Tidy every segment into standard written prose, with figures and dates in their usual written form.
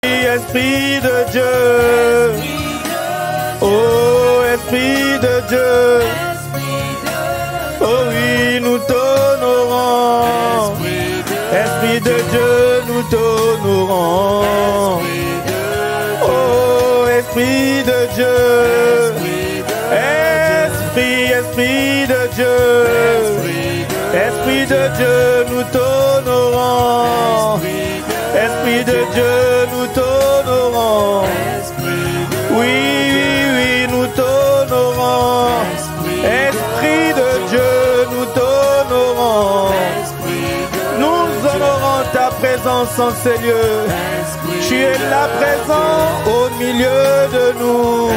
Esprit de Dieu. Oh, Esprit de Dieu. Oh oui, nous t'honorons. Esprit de Dieu, nous t'honorons. Oh, Esprit de Dieu. Esprit de Dieu. Esprit de Dieu, nous t'honorons. Esprit de Dieu, nous t'honorons. Oui, nous t'honorons. Esprit de Dieu, nous t'honorons. Nous honorons ta présence en ces lieux. Tu es là présent au milieu de nous.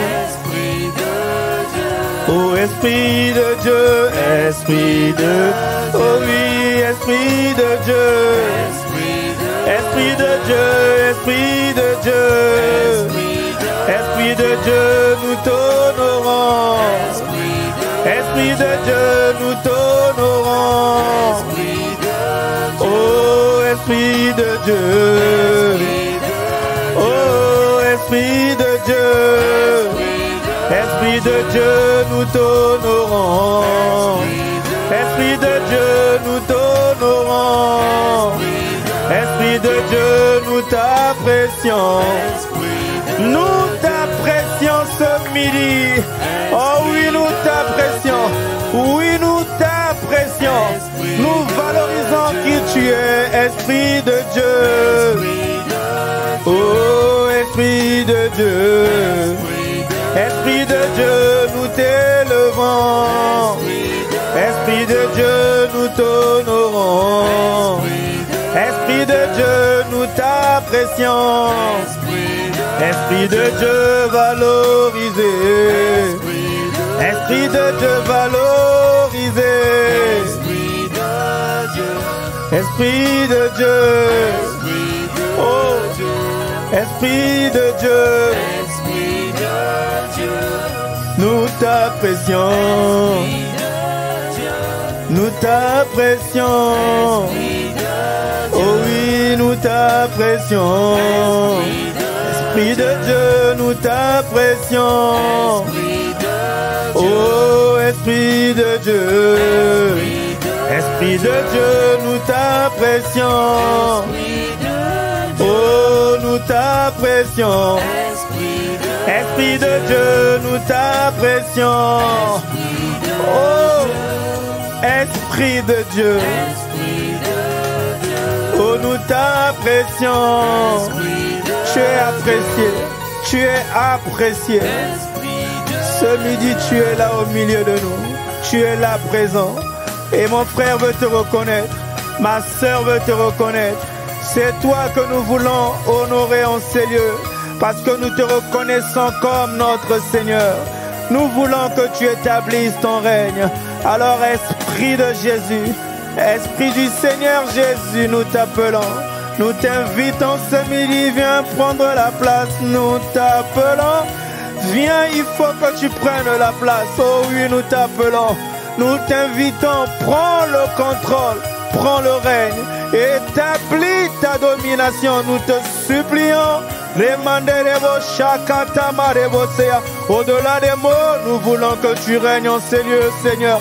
Oh, Esprit de Dieu, Esprit de... Oh oui, Esprit de Dieu. Esprit de Dieu, Esprit de Dieu. Esprit de Dieu, nous t'honorons. Esprit de Dieu, nous t'honorons. Oh, Esprit de Dieu. Oh, Esprit de Dieu. Esprit de Dieu, nous t'honorons. Esprit de Dieu, nous t'honorons. Esprit de Dieu, nous t'apprécions. Nous t'apprécions ce midi. Oh oui, nous t'apprécions. Oui, nous t'apprécions. Nous valorisons qui tu es, Esprit de Dieu. Oh, Esprit de Dieu. Esprit de Dieu, nous t'élevons. Esprit de Dieu, nous t'honorons. Esprit de Dieu, nous t'apprécions. Esprit de Dieu valorisé. Esprit de Dieu valorisé. Esprit de Dieu. Oh, Esprit de Dieu. Nous t'apprécions. Nous t'apprécions. Oh oui, nous t'apprécions. Esprit de Dieu, nous t'apprécions. Oh, Esprit de Dieu. Esprit de Dieu, nous t'apprécions. Oh, nous t'apprécions. Esprit de Dieu, nous t'apprécions. Oh, Esprit de Dieu. Oh, nous t'apprécions. Tu es apprécié. Tu es apprécié. Ce midi, tu es là au milieu de nous. Tu es là présent. Et mon frère veut te reconnaître. Ma sœur veut te reconnaître. C'est toi que nous voulons honorer en ces lieux. Parce que nous te reconnaissons comme notre Seigneur. Nous voulons que tu établisses ton règne. Alors, Esprit de Jésus, Esprit du Seigneur Jésus, nous t'appelons. Nous t'invitons ce midi, viens prendre la place. Nous t'appelons. Viens, il faut que tu prennes la place. Oh oui, nous t'appelons. Nous t'invitons, prends le contrôle, prends le règne. Établis ta domination, nous te supplions. Au-delà des mots, nous voulons que tu règnes en ces lieux, Seigneur.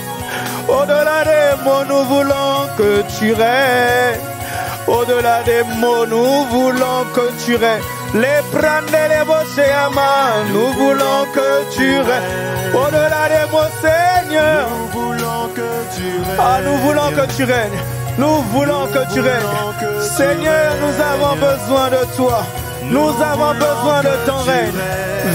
Au-delà des mots, nous voulons que tu règnes. Au-delà des mots, nous voulons que tu règnes. Les prendre les bosséamas, nous voulons que tu règnes. Au-delà des mots, Seigneur, nous voulons que tu règnes. Ah, nous voulons que tu règnes. Nous voulons que tu règnes. Seigneur, nous avons besoin de toi. Nous avons besoin de ton règne.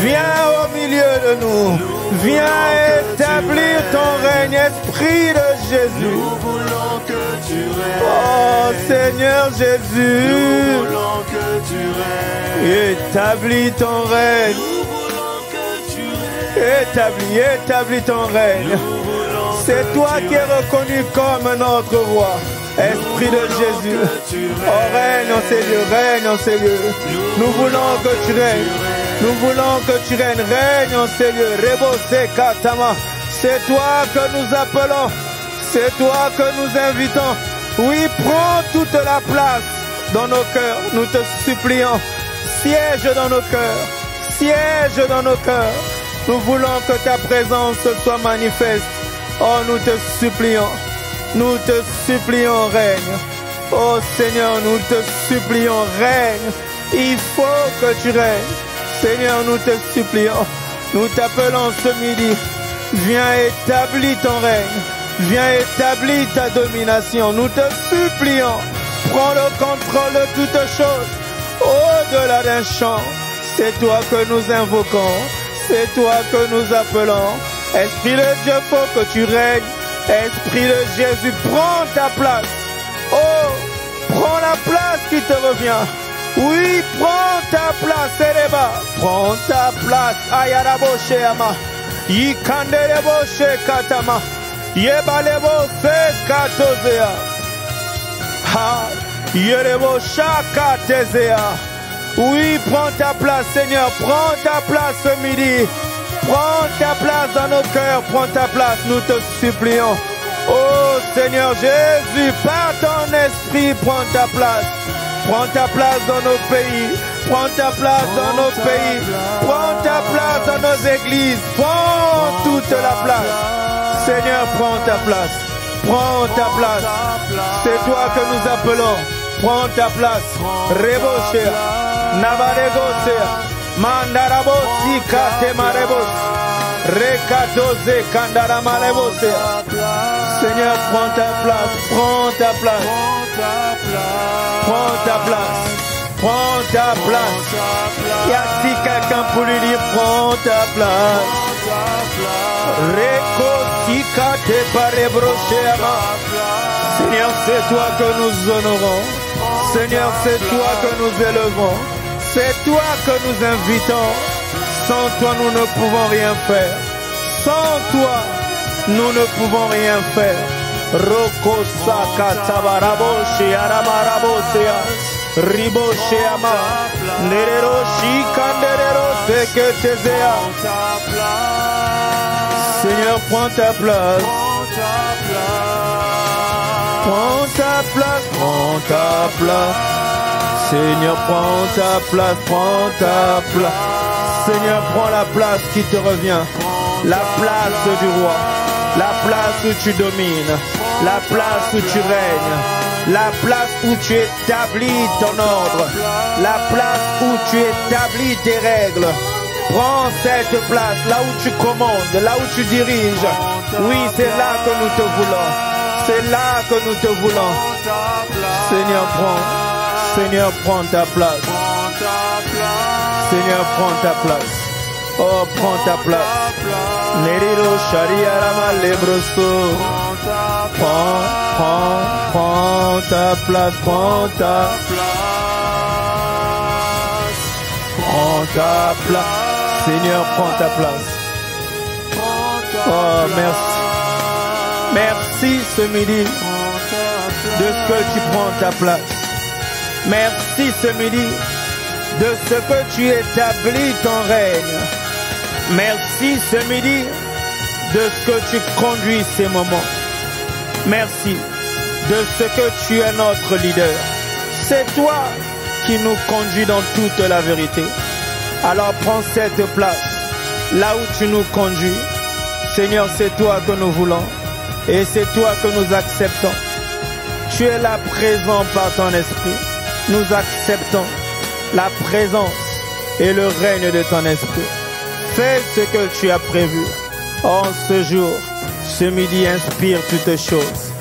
Viens au milieu de nous. Viens établir ton règne, Esprit de Jésus. Nous voulons que tu règnes. Oh Seigneur Jésus. Nous voulons que tu règnes. Établis ton règne. Nous voulons que tu règnes. Établis ton règne. C'est toi qui es reconnu comme notre roi. Esprit de Jésus, oh règne en ces lieux, règne en ces lieux. Nous voulons que tu règnes, nous voulons que tu règnes, règne en ces lieux. Rebose Katama, c'est toi que nous appelons, c'est toi que nous invitons. Oui, prends toute la place dans nos cœurs, nous te supplions. siège dans nos cœurs. Siège dans nos cœurs. Nous voulons que ta présence soit manifeste. Oh, nous te supplions. Nous te supplions, règne. Oh Seigneur, nous te supplions, règne. Il faut que tu règnes. Seigneur, nous te supplions. Nous t'appelons ce midi. Viens établir ton règne. Viens établir ta domination. Nous te supplions. Prends le contrôle de toutes choses. Au-delà d'un chant, c'est toi que nous invoquons. C'est toi que nous appelons. Esprit de Dieu, faut que tu règnes. Esprit de Jésus, prends ta place. Oh, prends la place qui te revient. Oui, prends ta place, Ereba. Prends ta place. Ayarabo Sheama. Yikanderebo Shekatama. Yebalebo Sekatozea. Ha. Yerebo Shakatezea. Oui, prends ta place, Seigneur. Prends ta place ce midi. Prends ta place dans nos cœurs. Prends ta place, nous te supplions. Oh Seigneur Jésus, par ton esprit, prends ta place. Prends ta place dans nos pays. Prends ta place dans nos pays. Prends ta place dans nos églises. Prends toute la place. Seigneur, prends ta place. Prends ta place. C'est toi que nous appelons. Prends ta place. Reboshea. Nabaregosea. Mandarabosi Katemarebosi. Rekatoze Kandaramalebosea. Seigneur, prends ta place. Prends ta place. Prends ta place. Prends ta place. Y a-t-il quelqu'un pour lui dire prends ta place? Rekosika te parebrocheama. Seigneur, c'est toi que nous honorons. Seigneur, c'est toi que nous élevons. C'est toi que nous invitons. Sans toi, nous ne pouvons rien faire. Sans toi, nous ne pouvons rien faire. Roko saka tabaraboshe aramarabosea. Riboshe ama. Nerero shikanderero seketezea. Seigneur, prends ta place. Prends ta place. Prends ta place. Seigneur, prends ta place. Prends ta place. Seigneur, prends la place qui te revient. La place du roi. La place où tu domines. La place où tu règnes. La place où tu établis ton ordre. La place où tu établis tes règles. Prends cette place, là où tu commandes, là où tu diriges. Oui, c'est là que nous te voulons. C'est là que nous te voulons. Seigneur, prends. Seigneur, prends ta place. Seigneur, prends ta place. Oh, prends ta place. Neriro Sharia Rama Lebroso. Prends ta place. Prends ta place. Prends ta place. Seigneur, prends ta place. Oh, merci. Merci ce midi de ce que tu prends ta place. Merci ce midi de ce que tu établis ton règne. Merci ce midi de ce que tu conduis ces moments. Merci de ce que tu es notre leader. C'est toi qui nous conduis dans toute la vérité. Alors prends cette place, là où tu nous conduis. Seigneur, c'est toi que nous voulons et c'est toi que nous acceptons. Tu es là présent par ton esprit. Nous acceptons la présence et le règne de ton esprit. Fais ce que tu as prévu. En ce jour, ce midi, inspire toutes choses.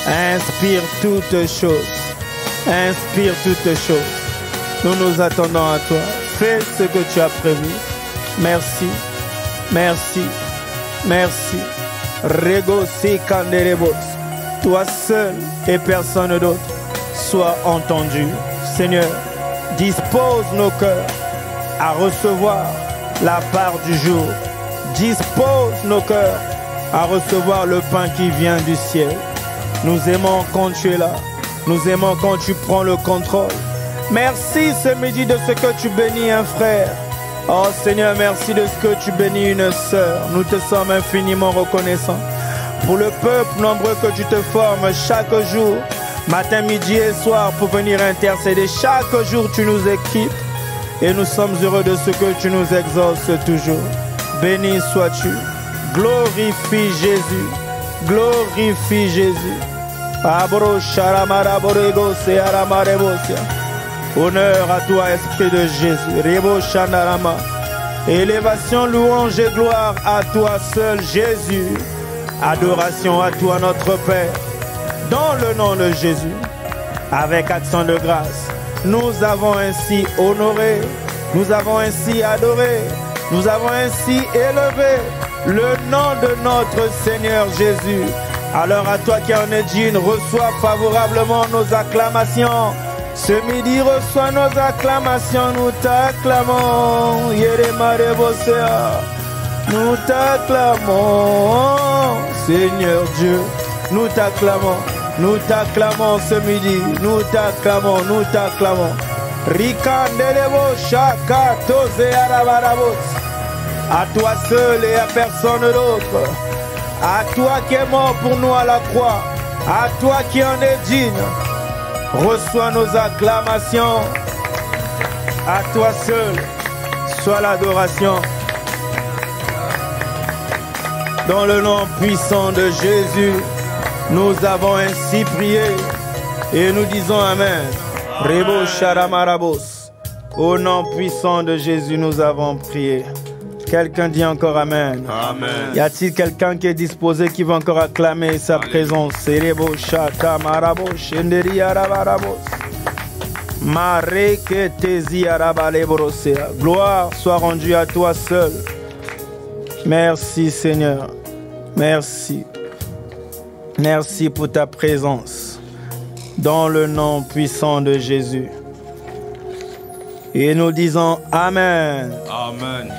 Inspire toutes choses. Inspire toutes choses. Nous nous attendons à toi. Fais ce que tu as prévu. Merci. Merci. Merci. Rego Sekanderebos. Toi seul et personne d'autre. Sois entendu. Seigneur, dispose nos cœurs à recevoir la part du jour. Dispose nos cœurs à recevoir le pain qui vient du ciel. Nous aimons quand tu es là. Nous aimons quand tu prends le contrôle. Merci ce midi de ce que tu bénis un frère. Oh Seigneur, merci de ce que tu bénis une sœur. Nous te sommes infiniment reconnaissants pour le peuple nombreux que tu te formes chaque jour, matin, midi et soir, pour venir intercéder. Chaque jour, tu nous équipes. Et nous sommes heureux de ce que tu nous exauces toujours. Béni sois-tu. Glorifie Jésus. Glorifie Jésus. Honneur à toi, Esprit de Jésus. Rebo Shandarama. Élévation, louange et gloire à toi seul, Jésus. Adoration à toi, notre Père. Dans le nom de Jésus, avec accent de grâce, nous avons ainsi honoré, nous avons ainsi adoré, nous avons ainsi élevé le nom de notre Seigneur Jésus. Alors à toi qui en es digne, reçois favorablement nos acclamations. Ce midi, reçois nos acclamations, nous t'acclamons. Nous t'acclamons, Seigneur Dieu, nous t'acclamons. Nous t'acclamons ce midi, nous t'acclamons, nous t'acclamons. Rikandelebo shaka toze arabarabos. À toi seul et à personne d'autre. À toi qui es mort pour nous à la croix. À toi qui en es digne. Reçois nos acclamations. À toi seul soit l'adoration. Dans le nom puissant de Jésus, nous avons ainsi prié et nous disons Amen. Rebo Sharamarabos. Au nom puissant de Jésus, nous avons prié. Quelqu'un dit encore Amen. Amen. Y a-t-il quelqu'un qui est disposé, qui va encore acclamer sa présence? Rebo Shatamarabos. Shenderi Arabarabos. Mareketezi Arabalebrosea. Gloire soit rendue à toi seul. Merci Seigneur. Merci. Merci pour ta présence, dans le nom puissant de Jésus. Et nous disons Amen. Amen.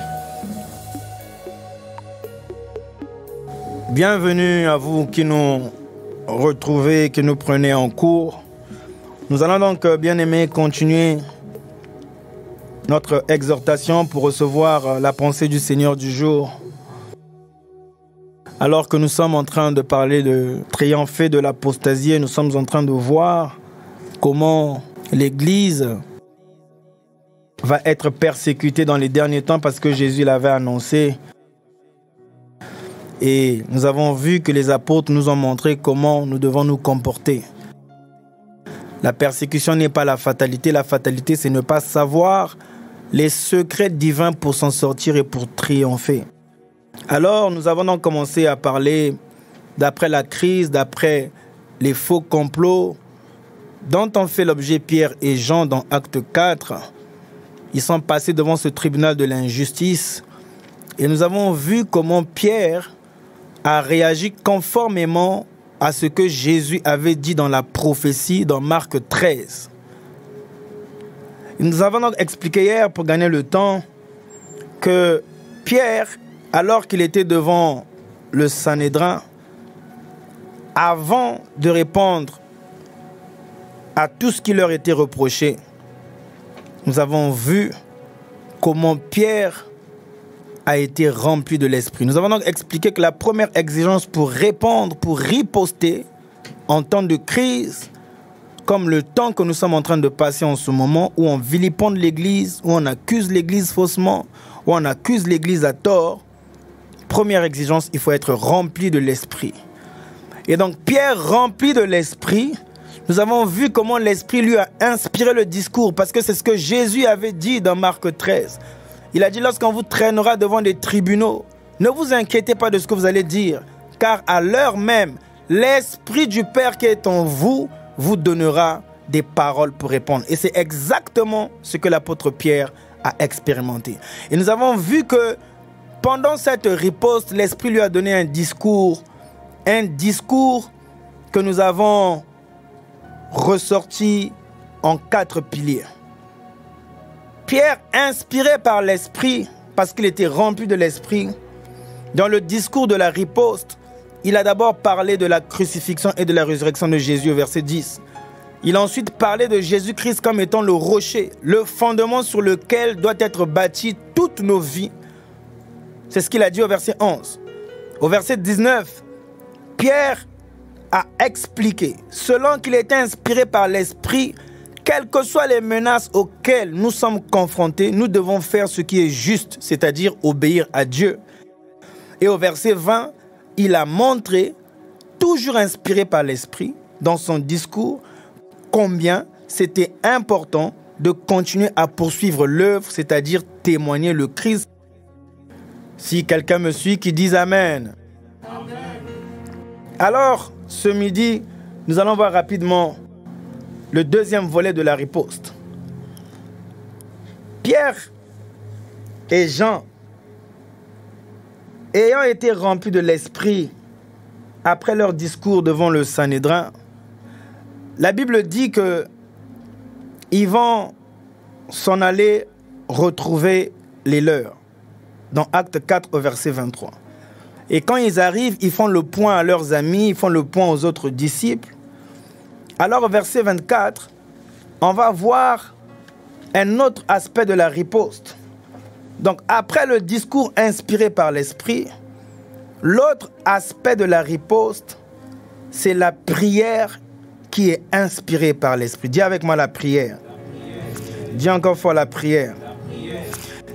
Bienvenue à vous qui nous retrouvez, qui nous prenez en cours. Nous allons donc, bien aimés, continuer notre exhortation pour recevoir la pensée du Seigneur du jour. Alors que nous sommes en train de parler de triompher de l'apostasie, nous sommes en train de voir comment l'Église va être persécutée dans les derniers temps parce que Jésus l'avait annoncé. Et nous avons vu que les apôtres nous ont montré comment nous devons nous comporter. La persécution n'est pas la fatalité. La fatalité, c'est ne pas savoir les secrets divins pour s'en sortir et pour triompher. Alors, nous avons donc commencé à parler d'après la crise, d'après les faux complots dont ont fait l'objet Pierre et Jean dans Acte 4. Ils sont passés devant ce tribunal de l'injustice et nous avons vu comment Pierre a réagi conformément à ce que Jésus avait dit dans la prophétie dans Marc 13. Et nous avons donc expliqué hier, pour gagner le temps, que Pierre, alors qu'il était devant le Sanhédrin, avant de répondre à tout ce qui leur était reproché, nous avons vu comment Pierre a été rempli de l'Esprit. Nous avons donc expliqué que la première exigence pour répondre, pour riposter en temps de crise, comme le temps que nous sommes en train de passer en ce moment, où on vilipende l'Église, où on accuse l'Église faussement, où on accuse l'Église à tort, première exigence, il faut être rempli de l'Esprit. Et donc Pierre, rempli de l'Esprit, nous avons vu comment l'Esprit lui a inspiré le discours, parce que c'est ce que Jésus avait dit dans Marc 13. Il a dit, lorsqu'on vous traînera devant des tribunaux, ne vous inquiétez pas de ce que vous allez dire, car à l'heure même, l'Esprit du Père qui est en vous, vous donnera des paroles pour répondre. Et c'est exactement ce que l'apôtre Pierre a expérimenté. Et nous avons vu que pendant cette riposte, l'Esprit lui a donné un discours que nous avons ressorti en 4 piliers. Pierre, inspiré par l'Esprit, parce qu'il était rempli de l'Esprit, dans le discours de la riposte, il a d'abord parlé de la crucifixion et de la résurrection de Jésus au verset 10. Il a ensuite parlé de Jésus-Christ comme étant le rocher, le fondement sur lequel doit être bâtie toutes nos vies. C'est ce qu'il a dit au verset 11. Au verset 19, Pierre a expliqué, selon qu'il était inspiré par l'Esprit, quelles que soient les menaces auxquelles nous sommes confrontés, nous devons faire ce qui est juste, c'est-à-dire obéir à Dieu. Et au verset 20, il a montré, toujours inspiré par l'Esprit, dans son discours, combien c'était important de continuer à poursuivre l'œuvre, c'est-à-dire témoigner le Christ. Si quelqu'un me suit, qu'il dise Amen. Amen. Alors, ce midi, nous allons voir rapidement le deuxième volet de la riposte. Pierre et Jean, ayant été remplis de l'Esprit après leur discours devant le Sanhédrin, la Bible dit que ils vont s'en aller retrouver les leurs, dans Acte 4 au verset 23. Et quand ils arrivent, ils font le point à leurs amis, ils font le point aux autres disciples. Alors au verset 24, on va voir un autre aspect de la riposte. Donc après le discours inspiré par l'Esprit, l'autre aspect de la riposte, c'est la prière qui est inspirée par l'Esprit. Dis avec moi la prière. Dis encore fois la prière.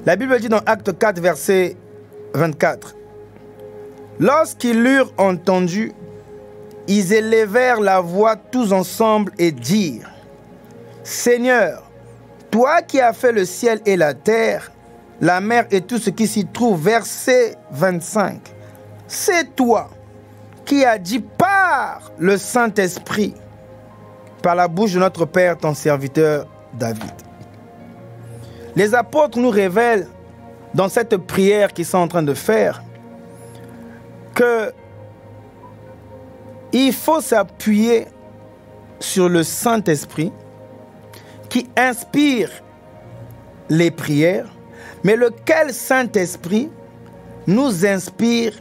La Bible dit dans Acte 4, verset 24, « Lorsqu'ils l'eurent entendu, ils élevèrent la voix tous ensemble et dirent, « Seigneur, toi qui as fait le ciel et la terre, la mer et tout ce qui s'y trouve. » Verset 25, « C'est toi qui as dit par le Saint-Esprit, par la bouche de notre Père, ton serviteur David. » Les apôtres nous révèlent dans cette prière qu'ils sont en train de faire que il faut s'appuyer sur le Saint-Esprit qui inspire les prières, mais lequel Saint-Esprit nous inspire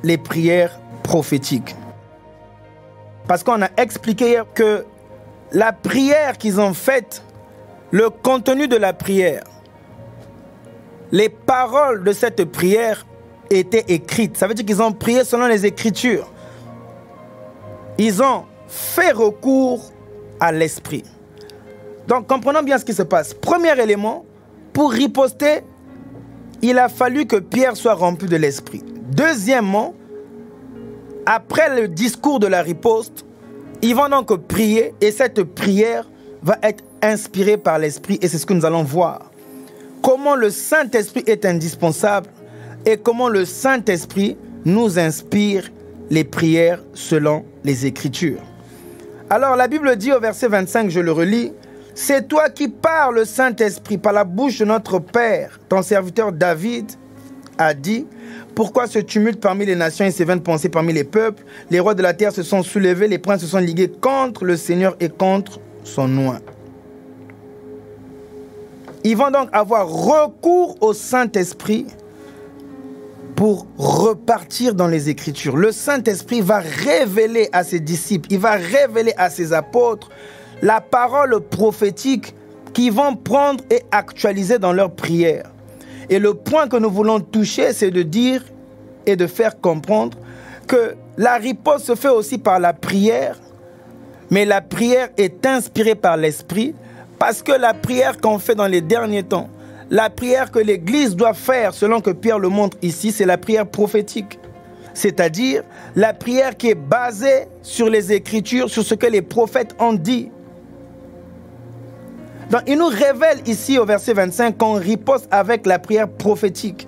les prières prophétiques. Parce qu'on a expliqué hier que la prière qu'ils ont faite, le contenu de la prière, les paroles de cette prière étaient écrites. Ça veut dire qu'ils ont prié selon les Écritures. Ils ont fait recours à l'Esprit. Donc, comprenons bien ce qui se passe. Premier élément, pour riposter, il a fallu que Pierre soit rempli de l'Esprit. Deuxièmement, après le discours de la riposte, ils vont donc prier et cette prière va être inspirée par l'Esprit et c'est ce que nous allons voir. Comment le Saint-Esprit est indispensable et comment le Saint-Esprit nous inspire les prières selon les Écritures. Alors la Bible dit au verset 25, je le relis, « C'est toi qui par le Saint-Esprit, par la bouche de notre Père, ton serviteur David, a dit, pourquoi ce tumulte parmi les nations et ces vaines pensées parmi les peuples? Les rois de la terre se sont soulevés, les princes se sont ligués contre le Seigneur et contre son oint. » Ils vont donc avoir recours au Saint-Esprit pour repartir dans les Écritures. Le Saint-Esprit va révéler à ses disciples, il va révéler à ses apôtres la parole prophétique qu'ils vont prendre et actualiser dans leurs prières. Et le point que nous voulons toucher, c'est de dire et de faire comprendre que la riposte se fait aussi par la prière, mais la prière est inspirée par l'Esprit, parce que la prière qu'on fait dans les derniers temps, la prière que l'Église doit faire, selon que Pierre le montre ici, c'est la prière prophétique. C'est-à-dire la prière qui est basée sur les Écritures, sur ce que les prophètes ont dit. Donc, il nous révèle ici au verset 25 qu'on riposte avec la prière prophétique.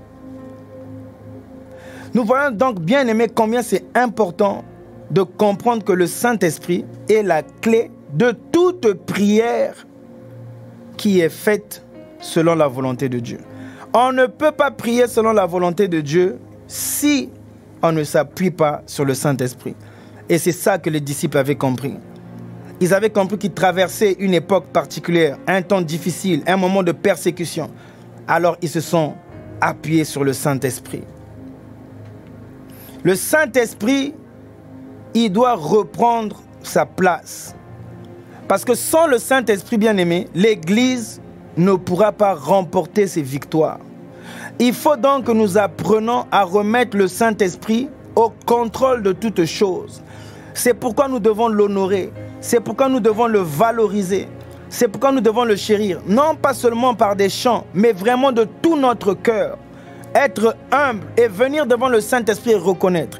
Nous voyons donc, bien aimés, combien c'est important de comprendre que le Saint-Esprit est la clé de toute prière qui est faite selon la volonté de Dieu. On ne peut pas prier selon la volonté de Dieu si on ne s'appuie pas sur le Saint-Esprit. Et c'est ça que les disciples avaient compris. Ils avaient compris qu'ils traversaient une époque particulière, un temps difficile, un moment de persécution. Alors ils se sont appuyés sur le Saint-Esprit. Le Saint-Esprit, il doit reprendre sa place. Parce que sans le Saint-Esprit bien-aimé, l'Église ne pourra pas remporter ses victoires. Il faut donc que nous apprenions à remettre le Saint-Esprit au contrôle de toutes choses. C'est pourquoi nous devons l'honorer. C'est pourquoi nous devons le valoriser. C'est pourquoi nous devons le chérir, non pas seulement par des chants, mais vraiment de tout notre cœur. Être humble et venir devant le Saint-Esprit et reconnaître.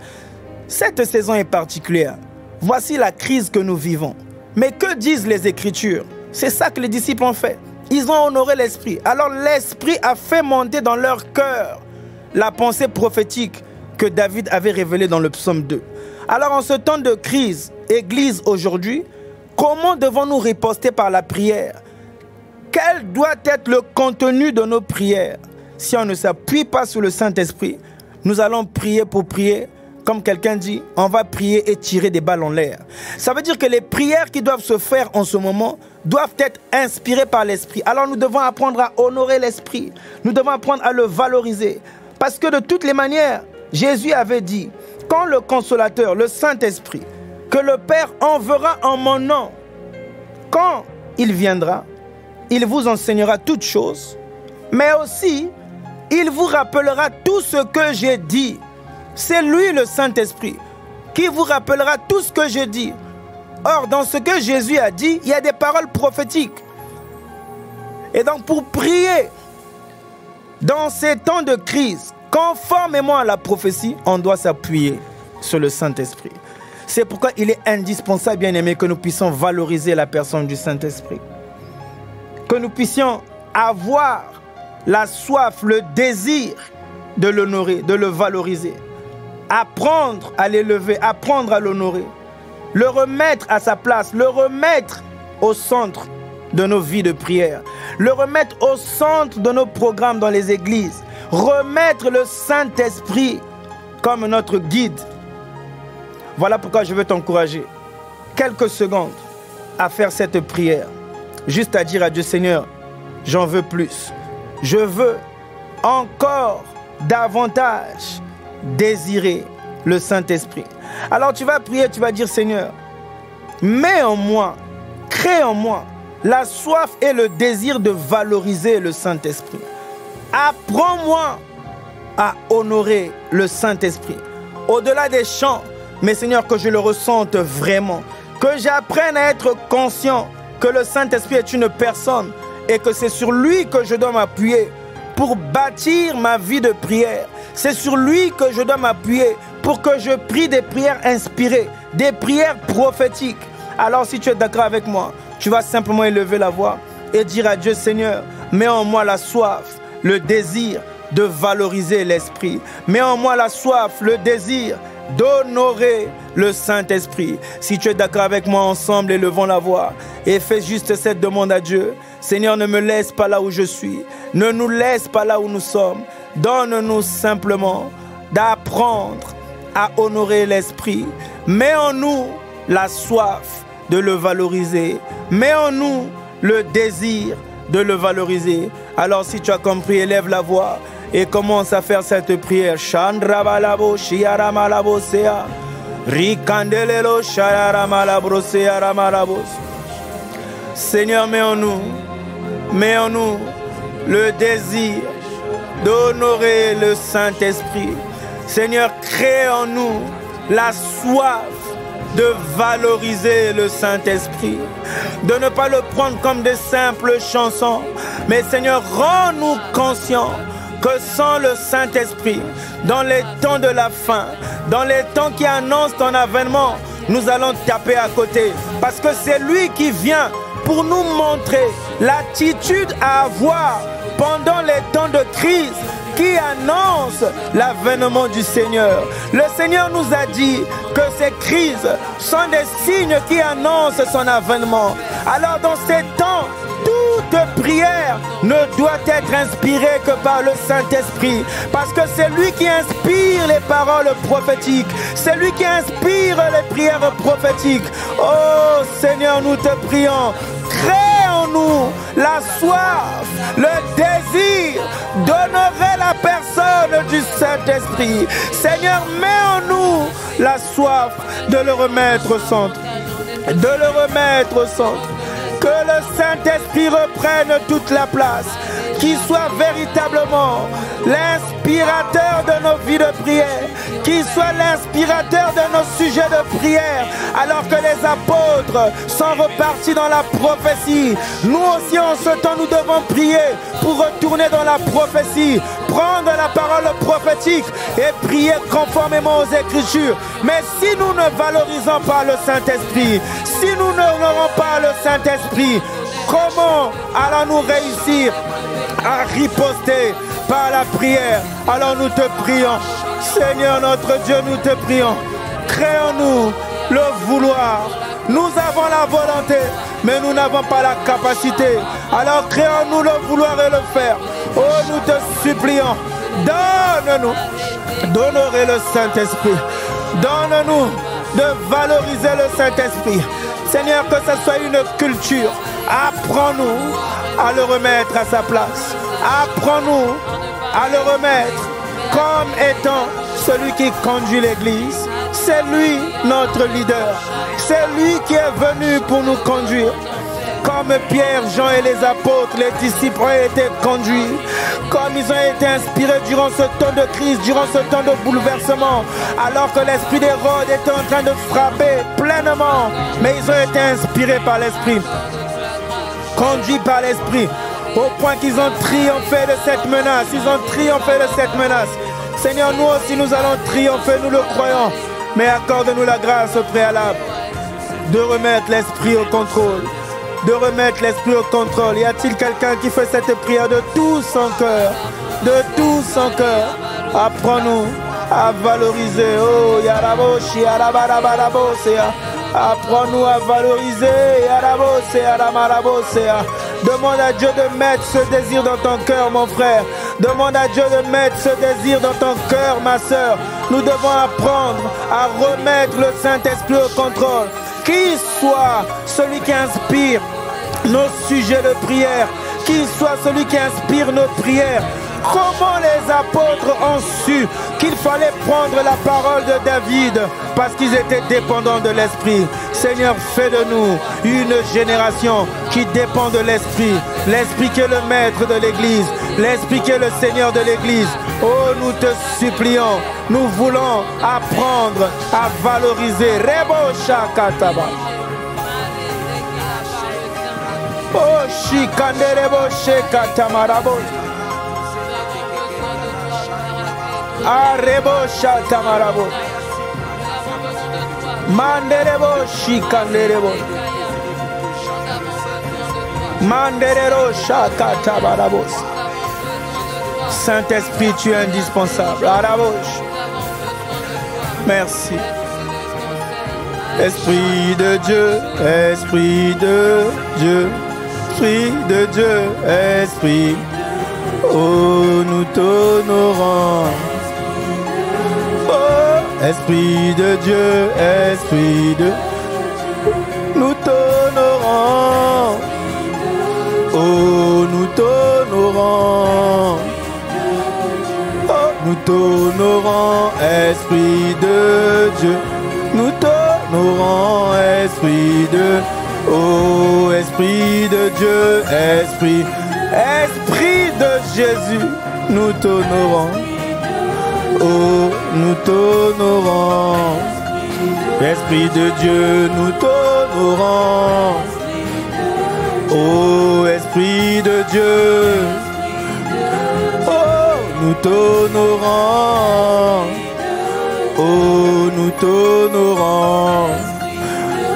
Cette saison est particulière. Voici la crise que nous vivons. Mais que disent les Écritures? C'est ça que les disciples ont fait. Ils ont honoré l'Esprit. Alors l'Esprit a fait monter dans leur cœur la pensée prophétique que David avait révélée dans le psaume 2. Alors en ce temps de crise, Église aujourd'hui, comment devons-nous riposter par la prière? Quel doit être le contenu de nos prières? Si on ne s'appuie pas sur le Saint-Esprit, nous allons prier pour prier. Comme quelqu'un dit, on va prier et tirer des balles en l'air. Ça veut dire que les prières qui doivent se faire en ce moment doivent être inspirées par l'Esprit. Alors nous devons apprendre à honorer l'Esprit. Nous devons apprendre à le valoriser. Parce que de toutes les manières, Jésus avait dit, quand le Consolateur, le Saint-Esprit, que le Père enverra en mon nom, quand il viendra, il vous enseignera toutes choses, mais aussi, il vous rappellera tout ce que j'ai dit. C'est lui le Saint-Esprit qui vous rappellera tout ce que j'ai dit. Or, dans ce que Jésus a dit, il y a des paroles prophétiques. Et donc, pour prier dans ces temps de crise, conformément à la prophétie, on doit s'appuyer sur le Saint-Esprit. C'est pourquoi il est indispensable, bien aimé, que nous puissions valoriser la personne du Saint-Esprit. Que nous puissions avoir la soif, le désir de l'honorer, de le valoriser. Apprendre à l'élever, apprendre à l'honorer, le remettre à sa place, le remettre au centre de nos vies de prière, le remettre au centre de nos programmes dans les églises, remettre le Saint-Esprit comme notre guide. Voilà pourquoi je veux t'encourager, quelques secondes, à faire cette prière, juste à dire à Dieu, Seigneur, j'en veux plus, je veux encore davantage désirer le Saint-Esprit. Alors tu vas prier, tu vas dire, Seigneur, mets en moi, crée en moi la soif et le désir de valoriser le Saint-Esprit. Apprends-moi à honorer le Saint-Esprit. Au-delà des chants, mais Seigneur, que je le ressente vraiment, que j'apprenne à être conscient que le Saint-Esprit est une personne et que c'est sur lui que je dois m'appuyer pour bâtir ma vie de prière. C'est sur lui que je dois m'appuyer pour que je prie des prières inspirées, des prières prophétiques. Alors si tu es d'accord avec moi, tu vas simplement élever la voix et dire à Dieu, Seigneur, mets en moi la soif, le désir de valoriser l'Esprit. Mets en moi la soif, le désir d'honorer le Saint-Esprit. Si tu es d'accord avec moi, ensemble, élevons la voix et fais juste cette demande à Dieu. Seigneur, ne me laisse pas là où je suis. Ne nous laisse pas là où nous sommes. Donne-nous simplement d'apprendre à honorer l'Esprit. Mets en nous la soif de le valoriser. Mets en nous le désir de le valoriser. Alors si tu as compris, élève la voix et commence à faire cette prière. Chandrabalabo shiaramalabo sea. Rikandelelo sharamalabro searamalabos. Seigneur, mets en nous le désir d'honorer le Saint-Esprit. Seigneur, crée en nous la soif de valoriser le Saint-Esprit, de ne pas le prendre comme des simples chansons, mais Seigneur, rends-nous conscients que sans le Saint-Esprit, dans les temps de la fin, dans les temps qui annoncent ton avènement, nous allons taper à côté, parce que c'est lui qui vient pour nous montrer l'attitude à avoir pendant les temps de crise qui annoncent l'avènement du Seigneur. Le Seigneur nous a dit que ces crises sont des signes qui annoncent son avènement. Alors dans ces temps, toute prière ne doit être inspirée que par le Saint-Esprit, parce que c'est lui qui inspire les paroles prophétiques, c'est lui qui inspire les prières prophétiques. Oh Seigneur, nous te prions, crée en nous la soif, le désir d'honorer la personne du Saint-Esprit. Seigneur, mets en nous la soif de le remettre au centre, de le remettre au centre. Que le Saint-Esprit reprenne toute la place. qui soit véritablement l'inspirateur de nos vies de prière, qui soit l'inspirateur de nos sujets de prière, alors que les apôtres sont repartis dans la prophétie. Nous aussi en ce temps nous devons prier pour retourner dans la prophétie, prendre la parole prophétique et prier conformément aux Écritures. Mais si nous ne valorisons pas le Saint-Esprit, si nous n'honorons pas le Saint-Esprit, comment allons-nous réussir à riposter par la prière? Alors nous te prions, Seigneur notre Dieu, nous te prions, crée en nous le vouloir. Nous avons la volonté, mais nous n'avons pas la capacité. Alors créons-nous le vouloir et le faire. Oh, nous te supplions, donne-nous d'honorer le Saint-Esprit. Donne-nous de valoriser le Saint-Esprit. Seigneur, que ce soit une culture. Apprends-nous à le remettre à sa place. Apprends-nous à le remettre comme étant celui qui conduit l'Église. C'est lui notre leader. C'est lui qui est venu pour nous conduire. Comme Pierre, Jean et les apôtres, les disciples ont été conduits, comme ils ont été inspirés durant ce temps de crise, durant ce temps de bouleversement, alors que l'esprit d'Hérode était en train de frapper pleinement, mais ils ont été inspirés par l'esprit, conduits par l'esprit, au point qu'ils ont triomphé de cette menace. Ils ont triomphé de cette menace. Seigneur, nous aussi nous allons triompher, nous le croyons, mais accorde-nous la grâce au préalable de remettre l'esprit au contrôle. De remettre l'esprit au contrôle. Y a-t-il quelqu'un qui fait cette prière de tout son cœur? De tout son cœur. Apprends-nous à valoriser. Oh, Yaraboshi, Yarabarabarabosia. Apprends-nous à valoriser. Yarabose, Yaramarabosea. Demande à Dieu de mettre ce désir dans ton cœur, mon frère. Demande à Dieu de mettre ce désir dans ton cœur, ma soeur. Nous devons apprendre à remettre le Saint-Esprit au contrôle. Qu'il soit celui qui inspire nos sujets de prière, qu'il soit celui qui inspire nos prières. Comment les apôtres ont su qu'il fallait prendre la parole de David? Parce qu'ils étaient dépendants de l'Esprit. Seigneur, fais de nous une génération qui dépend de l'Esprit. L'Esprit qui est le maître de l'Église. L'Esprit qui est le Seigneur de l'Église. Oh, nous te supplions. Nous voulons apprendre à valoriser. Rebo Shakataba. Oh, Shikanderebo Shekatamarabo. Arebo Shatamarabo. Manderebo Shikanderebo. Manderero Shakatabarabos. Saint-Esprit, tu es indispensable. Arabosh. Merci. Esprit de Dieu, Esprit de Dieu, Esprit de Dieu, Esprit. Oh, nous t'honorons. Oh, Esprit de Dieu, Esprit de... Nous t'honorons. Oh, nous t'honorons. Oh, nous t'honorons, Esprit de Dieu. Nous t'honorons, Esprit de... Oh, Esprit de Dieu, Esprit... Esprit de Jésus, nous t'honorons. Oh, nous t'honorons. Esprit de Dieu, nous t'honorons. Oh, Esprit de Dieu. Oh, nous t'honorons. Oh, nous t'honorons.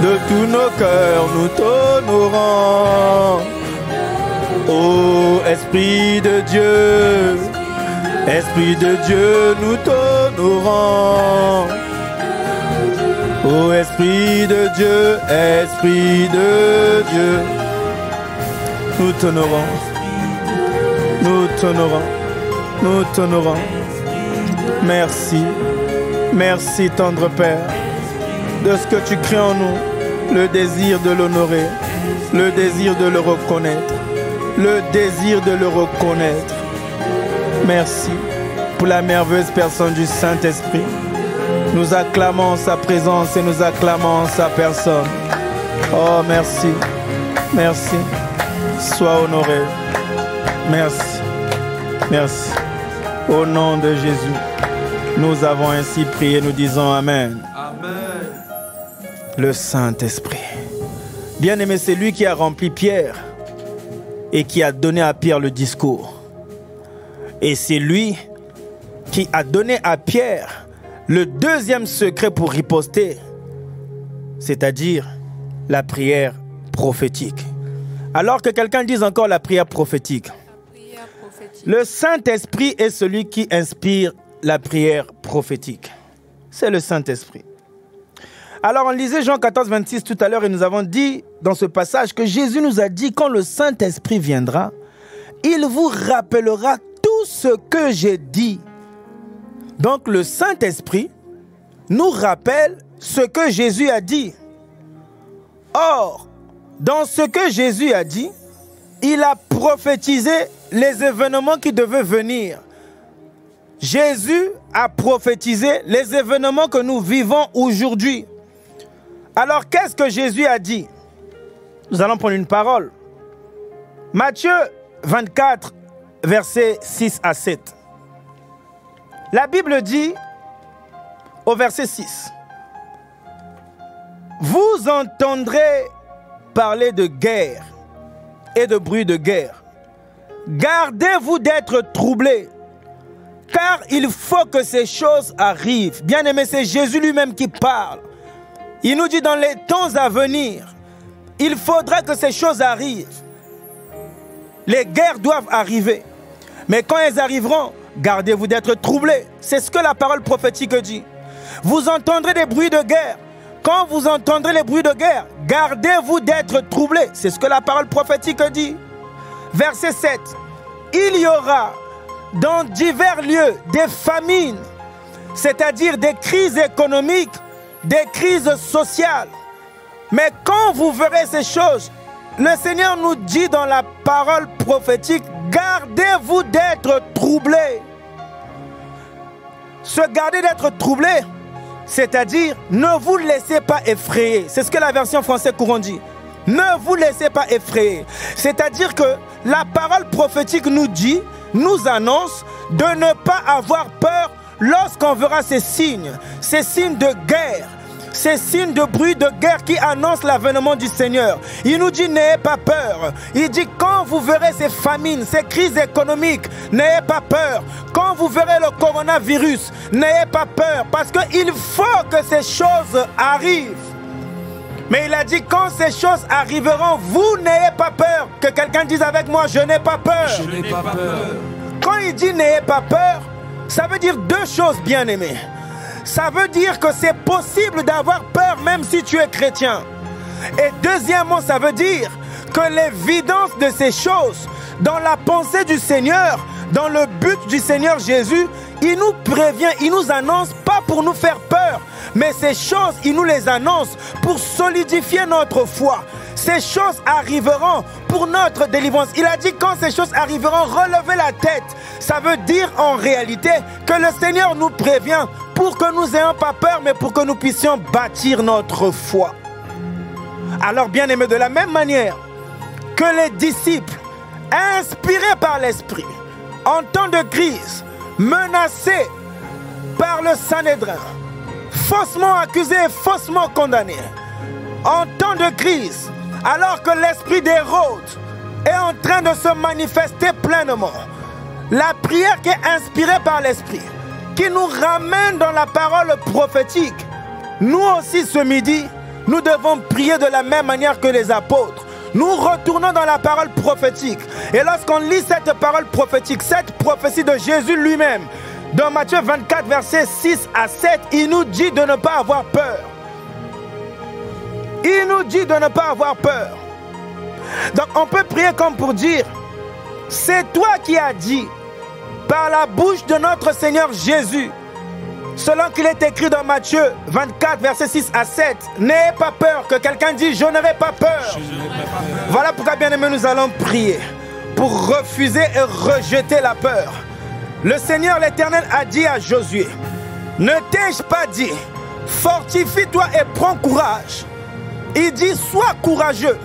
De tous nos cœurs, nous t'honorons. Oh, Esprit de Dieu, Esprit de Dieu, nous t'honorons. Oh, Esprit de Dieu, Esprit de Dieu, nous t'honorons, nous t'honorons, nous t'honorons. Merci, merci tendre Père, de ce que tu crées en nous, le désir de l'honorer, le désir de le reconnaître. Le désir de le reconnaître. Merci pour la merveilleuse personne du Saint-Esprit. Nous acclamons sa présence et nous acclamons sa personne. Oh, merci. Merci. Sois honoré. Merci. Merci. Au nom de Jésus, nous avons ainsi prié, nous disons Amen. Amen. Le Saint-Esprit. Bien-aimé, c'est lui qui a rempli Pierre et qui a donné à Pierre le discours. Et c'est lui qui a donné à Pierre le deuxième secret pour riposter, c'est-à-dire la prière prophétique. Alors que quelqu'un dise encore la prière prophétique. Le Saint-Esprit est celui qui inspire la prière prophétique. C'est le Saint-Esprit. Alors on lisait Jean 14, 26 tout à l'heure et nous avons dit dans ce passage que Jésus nous a dit quand le Saint-Esprit viendra, il vous rappellera tout ce que j'ai dit. Donc le Saint-Esprit nous rappelle ce que Jésus a dit. Or, dans ce que Jésus a dit, il a prophétisé les événements qui devaient venir. Jésus a prophétisé les événements que nous vivons aujourd'hui. Alors, qu'est-ce que Jésus a dit? Nous allons prendre une parole. Matthieu 24, versets 6 à 7. La Bible dit, au verset 6, « Vous entendrez parler de guerre et de bruit de guerre. Gardez-vous d'être troublés, car il faut que ces choses arrivent. » Bien-aimé, c'est Jésus lui-même qui parle. Il nous dit dans les temps à venir, il faudra que ces choses arrivent. Les guerres doivent arriver. Mais quand elles arriveront, gardez-vous d'être troublés. C'est ce que la parole prophétique dit. Vous entendrez des bruits de guerre. Quand vous entendrez les bruits de guerre, gardez-vous d'être troublés. C'est ce que la parole prophétique dit. Verset 7. Il y aura dans divers lieux des famines, c'est-à-dire des crises économiques, des crises sociales. Mais quand vous verrez ces choses, le Seigneur nous dit dans la parole prophétique, gardez-vous d'être troublés. Se garder d'être troublé, c'est-à-dire ne vous laissez pas effrayer. C'est ce que la version française courant dit. Ne vous laissez pas effrayer. C'est-à-dire que la parole prophétique nous dit, nous annonce de ne pas avoir peur lorsqu'on verra ces signes de guerre, ces signes de bruit de guerre qui annoncent l'avènement du Seigneur. Il nous dit, n'ayez pas peur. Il dit, quand vous verrez ces famines, ces crises économiques, n'ayez pas peur. Quand vous verrez le coronavirus, n'ayez pas peur, parce qu'il faut que ces choses arrivent. Mais il a dit, quand ces choses arriveront, vous n'ayez pas peur. Que quelqu'un dise avec moi, je n'ai pas peur. Je n'ai pas peur. Quand il dit n'ayez pas peur, ça veut dire deux choses, bien-aimés. Ça veut dire que c'est possible d'avoir peur même si tu es chrétien. Et deuxièmement, ça veut dire que l'évidence de ces choses, dans la pensée du Seigneur, dans le but du Seigneur Jésus, il nous prévient, il nous annonce, pas pour nous faire peur, mais ces choses, il nous les annonce pour solidifier notre foi. Ces choses arriveront pour notre délivrance. Il a dit quand ces choses arriveront, relevez la tête. Ça veut dire en réalité que le Seigneur nous prévient pour que nous n'ayons pas peur, mais pour que nous puissions bâtir notre foi. Alors bien aimés, de la même manière que les disciples, inspirés par l'Esprit, en temps de crise, menacés par le Sanhédrin, faussement accusés et faussement condamnés, en temps de crise, alors que l'esprit d'Hérode est en train de se manifester pleinement, la prière qui est inspirée par l'Esprit, qui nous ramène dans la parole prophétique, nous aussi ce midi, nous devons prier de la même manière que les apôtres. Nous retournons dans la parole prophétique. Et lorsqu'on lit cette parole prophétique, cette prophétie de Jésus lui-même, dans Matthieu 24, versets 6 à 7, il nous dit de ne pas avoir peur. Il nous dit de ne pas avoir peur. Donc on peut prier comme pour dire, c'est toi qui as dit, par la bouche de notre Seigneur Jésus, selon qu'il est écrit dans Matthieu 24, versets 6 à 7, n'ayez pas peur, que quelqu'un dise, je n'aurai pas peur. Voilà pourquoi, bien-aimés, nous allons prier pour refuser et rejeter la peur. Le Seigneur l'Éternel a dit à Josué, ne t'ai-je pas dit, fortifie-toi et prends courage. Il dit, sois courageux.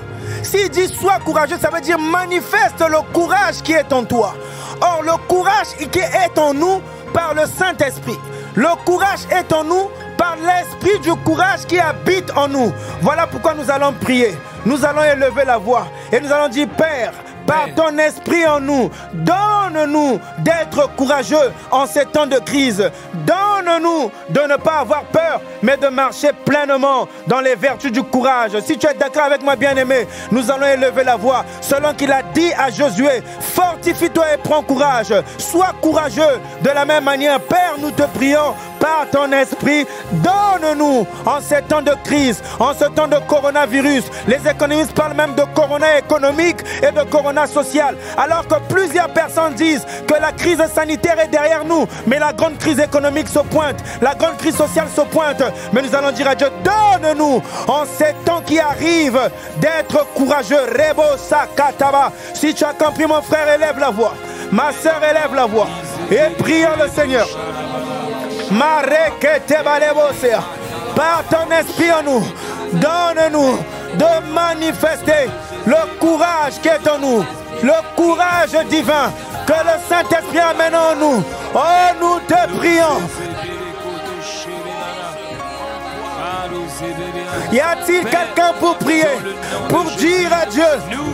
S'il dit sois courageux, ça veut dire manifeste le courage qui est en toi. Or, le courage qui est en nous par le Saint-Esprit. Le courage est en nous par l'esprit du courage qui habite en nous. Voilà pourquoi nous allons prier. Nous allons élever la voix et nous allons dire, Père, par ton esprit en nous, donne-nous d'être courageux en ces temps de crise. Donne-nous de ne pas avoir peur, mais de marcher pleinement dans les vertus du courage. Si tu es d'accord avec moi, bien-aimé, nous allons élever la voix. Selon qu'il a dit à Josué, fortifie-toi et prends courage. Sois courageux. De la même manière, Père, nous te prions, par ton esprit, donne-nous en ces temps de crise, en ce temps de coronavirus. Les économistes parlent même de corona économique et de corona social. Alors que plusieurs personnes disent que la crise sanitaire est derrière nous, mais la grande crise économique se pointe, la grande crise sociale se pointe. Mais nous allons dire à Dieu, donne-nous en ces temps qui arrivent d'être courageux. Rebo Sakataba. Si tu as compris, mon frère, élève la voix. Ma sœur, élève la voix. Et prions le Seigneur. Par ton esprit en nous, donne-nous de manifester le courage qui est en nous, le courage divin que le Saint-Esprit amène en nous. Oh, nous te prions. Y a-t-il quelqu'un pour prier, pour dire à Dieu,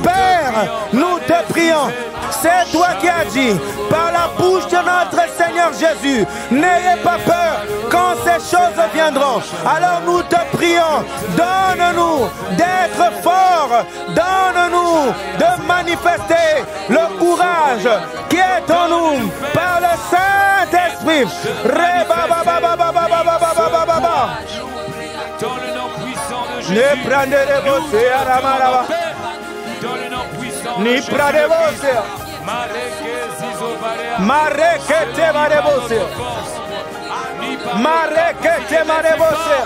Père, nous te prions. C'est toi qui as dit, par la bouche de notre Seigneur Jésus, n'ayez pas peur quand ces choses viendront. Alors nous te prions, donne-nous d'être forts, donne-nous de manifester le courage qui est en nous par le Saint-Esprit. Dans le nom puissant de Jésus, ne prendrez vos aramaraba. dans le nom puissant de Ni Jésus, pradevose. Marekete marebose. Marekete marebose.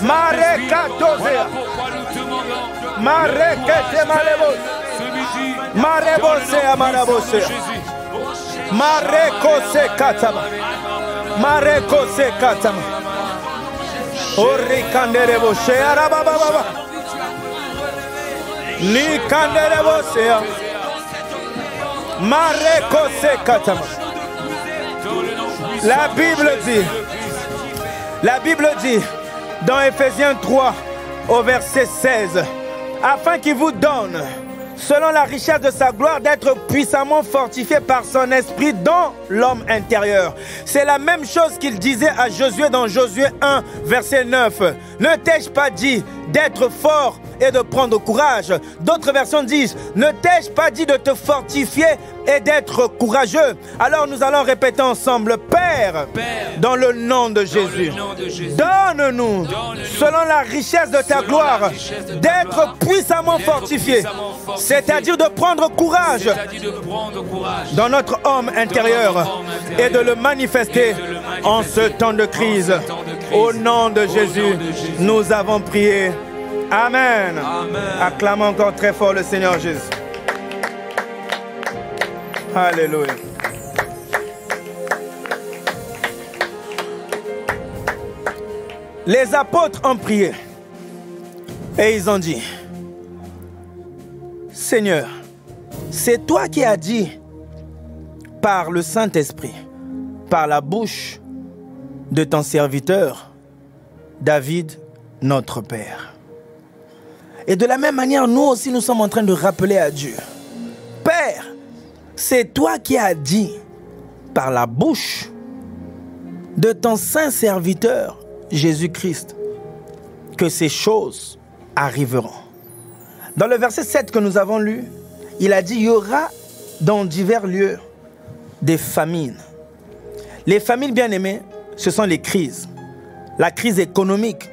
Marekatose. pourquoi nous demandons Marekete marebose. ce midi, Marebose amarabose. Marekose katama. Marekose katama. Ori kandere boshe arababa. Ni kandere boshe. Marekose katama. La Bible dit dans Ephésiens 3 au verset 16, afin qu'il vous donne, selon la richesse de sa gloire, d'être puissamment fortifié par son esprit dans l'homme intérieur. C'est la même chose qu'il disait à Josué dans Josué 1, verset 9. Ne t'ai-je pas dit d'être fort et de prendre courage? D'autres versions disent, ne t'ai-je pas dit de te fortifier et d'être courageux? Alors nous allons répéter ensemble, Père, dans le nom de Jésus, donne-nous, selon la richesse de ta gloire, d'être puissamment fortifiés, c'est-à-dire de prendre courage dans notre homme intérieur et de le manifester en ce temps de crise. Au nom de Jésus, nous avons prié. Amen. Acclamons encore très fort le Seigneur Jésus. Alléluia. Les apôtres ont prié et ils ont dit, Seigneur, c'est toi qui as dit par le Saint-Esprit, par la bouche de ton serviteur David, notre Père. Et de la même manière, nous aussi, nous sommes en train de rappeler à Dieu, Père, c'est toi qui as dit par la bouche de ton saint serviteur Jésus-Christ que ces choses arriveront. Dans le verset 7 que nous avons lu, il a dit, il y aura dans divers lieux des famines. Les famines, bien aimées, ce sont les crises. La crise économique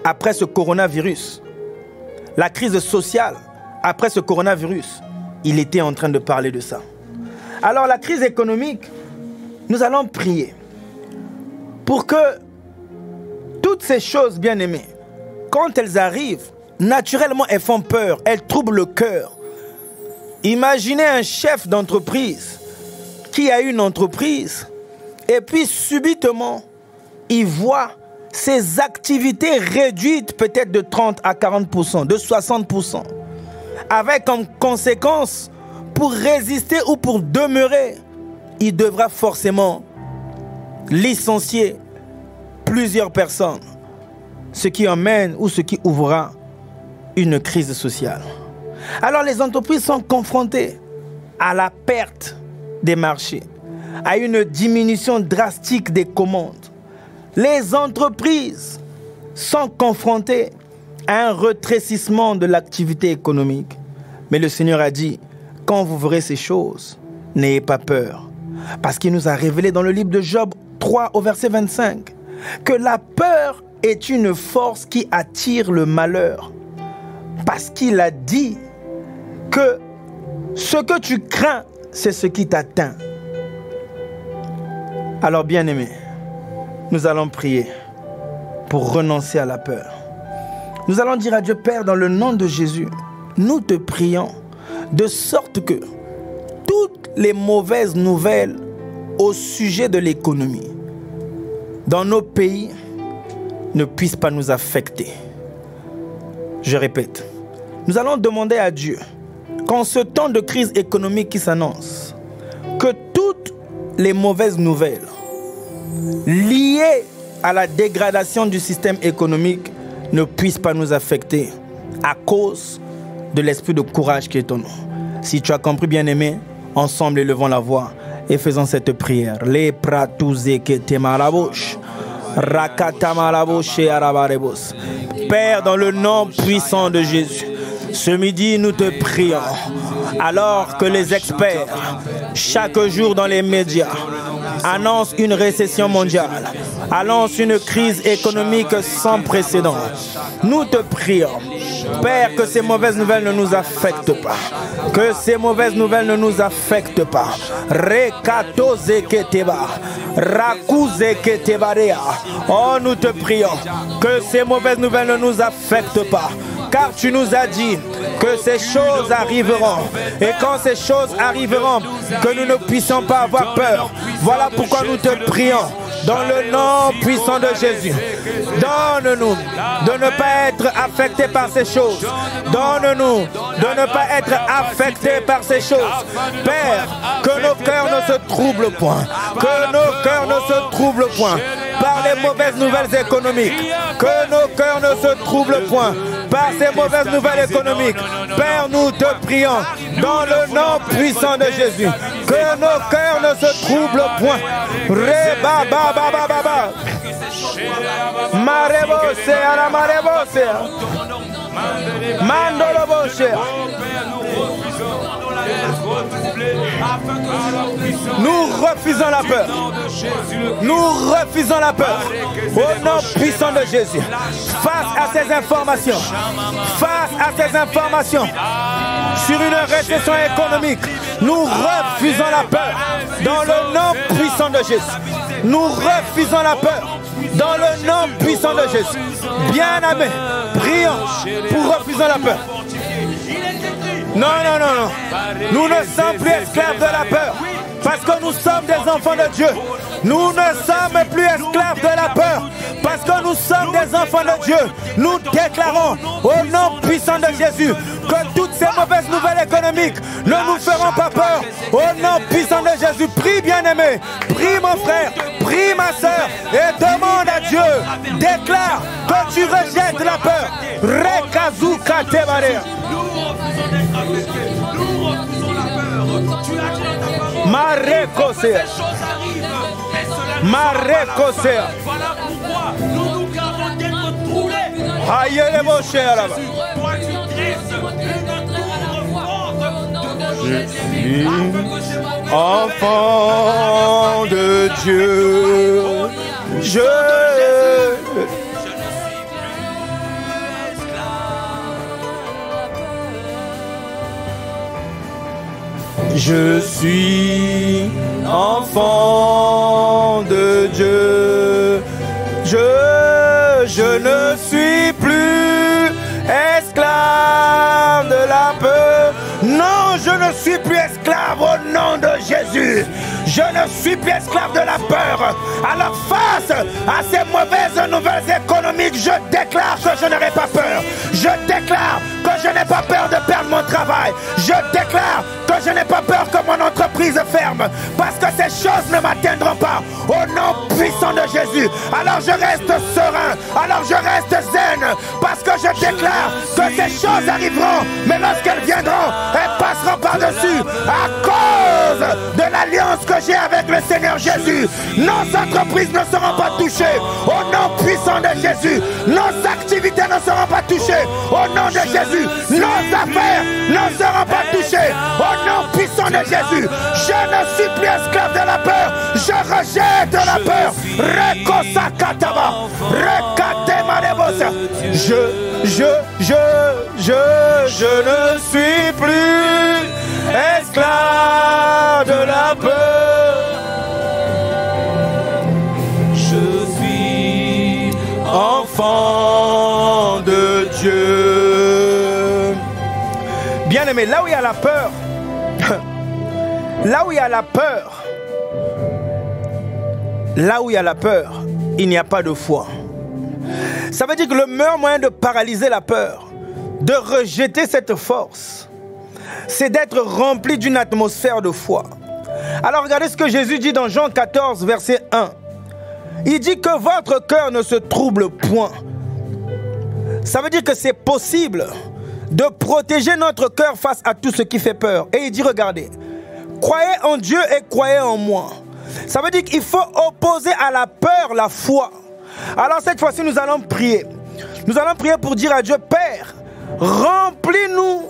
après ce coronavirus. La crise sociale après ce coronavirus. Il était en train de parler de ça. Alors la crise économique, nous allons prier pour que toutes ces choses, bien aimées, quand elles arrivent, naturellement elles font peur, elles troublent le cœur. Imaginez un chef d'entreprise qui a une entreprise et puis subitement, il voit ses activités réduites peut-être de 30 à 40%, de 60%. avec comme conséquence, pour résister ou pour demeurer, il devra forcément licencier plusieurs personnes, ce qui emmène ou ce qui ouvrira une crise sociale. Alors les entreprises sont confrontées à la perte des marchés, à une diminution drastique des commandes. Les entreprises sont confrontées à un rétrécissement de l'activité économique. Mais le Seigneur a dit, quand vous verrez ces choses, n'ayez pas peur. Parce qu'il nous a révélé dans le livre de Job 3 au verset 25 que la peur est une force qui attire le malheur. Parce qu'il a dit que ce que tu crains, c'est ce qui t'atteint. Alors bien-aimés, nous allons prier pour renoncer à la peur. Nous allons dire à Dieu, Père, dans le nom de Jésus, nous te prions de sorte que toutes les mauvaises nouvelles au sujet de l'économie dans nos pays ne puissent pas nous affecter. Je répète, nous allons demander à Dieu qu'en ce temps de crise économique qui s'annonce, que toutes les mauvaises nouvelles liées à la dégradation du système économique ne puissent pas nous affecter à cause de l'esprit de courage qui est en nous. Si tu as compris, bien-aimé, ensemble élevons la voix et faisons cette prière. Les Père, dans le nom puissant de Jésus, ce midi, nous te prions, alors que les experts, chaque jour dans les médias, annoncent une récession mondiale, annoncent une crise économique sans précédent. Nous te prions, Père, que ces mauvaises nouvelles ne nous affectent pas. Que ces mauvaises nouvelles ne nous affectent pas. Oh, nous te prions, que ces mauvaises nouvelles ne nous affectent pas. Car tu nous as dit que ces choses arriveront. Et quand ces choses arriveront, que nous ne puissions pas avoir peur. Voilà pourquoi nous te prions, dans le nom puissant de Jésus. Donne-nous de ne pas être affectés par ces choses. Donne-nous de ne pas être affectés par ces choses. Père, que nos cœurs ne se troublent point. Que nos cœurs ne se troublent point par les mauvaises nouvelles économiques. Que nos cœurs ne se troublent point par ces mauvaises nouvelles économiques. Père, nous te prions dans le nom puissant de Jésus. Que nos cœurs ne se troublent point. Reba ba ba ba ba ba. Marebose à la marebose. Mandolobose. Nous refusons la peur. Nous refusons la peur. Au nom puissant de Jésus. Face à ces informations. Face à ces informations sur une récession économique, nous refusons la peur. Dans le nom puissant de Jésus. Nous refusons la peur. Dans le nom puissant de Jésus. Bien-aimés, prions pour refuser la peur. Non, non, non, non. Nous ne sommes plus esclaves de la peur. Parce que nous sommes des enfants de Dieu. Nous ne sommes plus esclaves de la peur. Parce que nous sommes des enfants de Dieu. Nous déclarons au nom puissant de Jésus que toutes ces mauvaises nouvelles économiques ne nous feront pas peur. Au nom puissant de Jésus, prie bien-aimé, prie mon frère, prie ma soeur et demande à Dieu, déclare que tu rejettes la peur. Rekazuka tebarea. Nous refusons la peur. Tu as dit dans ta parole. Marekosea. Marekosea. Voilà pourquoi nous nous gardons d'être troublés. Aïe les mochés là-bas. Toi tu dresses une tour forte. Je suis enfant de Dieu. Je suis enfant de Dieu. Je ne suis plus esclave de la peur. Non, je ne suis plus esclave au nom de Jésus. Je ne suis plus esclave de la peur. Alors face à ces mauvaises nouvelles économiques, je déclare que je n'aurai pas peur. Je déclare que je n'ai pas peur de perdre mon mon travail. Je déclare que je n'ai pas peur que mon entreprise ferme, parce que ces choses ne m'atteindront pas. Au nom puissant de Jésus. Alors je reste serein, alors je reste zen, parce que je déclare que ces choses arriveront, mais lorsqu'elles viendront, elles passeront par-dessus à cause de l'alliance que j'ai avec le Seigneur Jésus. Nos entreprises ne seront pas touchées. Au nom puissant de Jésus, nos activités ne seront pas touchées. Au nom de Jésus, nos affaires ne seront pas touchées. Au nom puissant de Jésus, je ne suis plus esclave de la peur. Je rejette la peur. Rekosakataba, Rekatemarebosa. Je ne suis plus esclave de la peur. Je suis enfant de Dieu. Bien-aimé, là où il y a la peur, là où il y a la peur, là où il y a la peur, il n'y a pas de foi. Ça veut dire que le meilleur moyen de paralyser la peur, de rejeter cette force, c'est d'être rempli d'une atmosphère de foi. Alors regardez ce que Jésus dit dans Jean 14, verset 1. Il dit que votre cœur ne se trouble point. Ça veut dire que c'est possible de protéger notre cœur face à tout ce qui fait peur. Et il dit, regardez, croyez en Dieu et croyez en moi. Ça veut dire qu'il faut opposer à la peur la foi. Alors cette fois-ci, nous allons prier. Nous allons prier pour dire à Dieu, Père, remplis-nous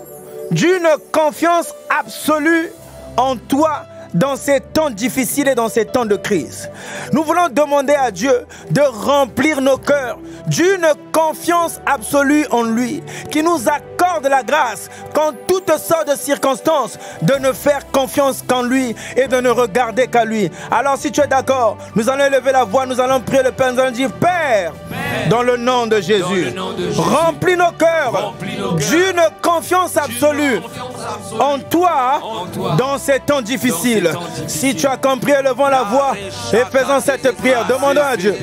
d'une confiance absolue en toi dans ces temps difficiles et dans ces temps de crise. Nous voulons demander à Dieu de remplir nos cœurs d'une confiance absolue en lui, qui nous accorde la grâce, qu'en toutes sortes de circonstances, de ne faire confiance qu'en lui et de ne regarder qu'à lui. Alors si tu es d'accord, nous allons élever la voix, nous allons prier le Père, nous allons dire, Père, dans le nom de Jésus, remplis nos cœurs d'une confiance absolue en toi dans ces temps difficiles. Si tu as compris, élevons la voix et faisons cette prière. Demandons à Dieu.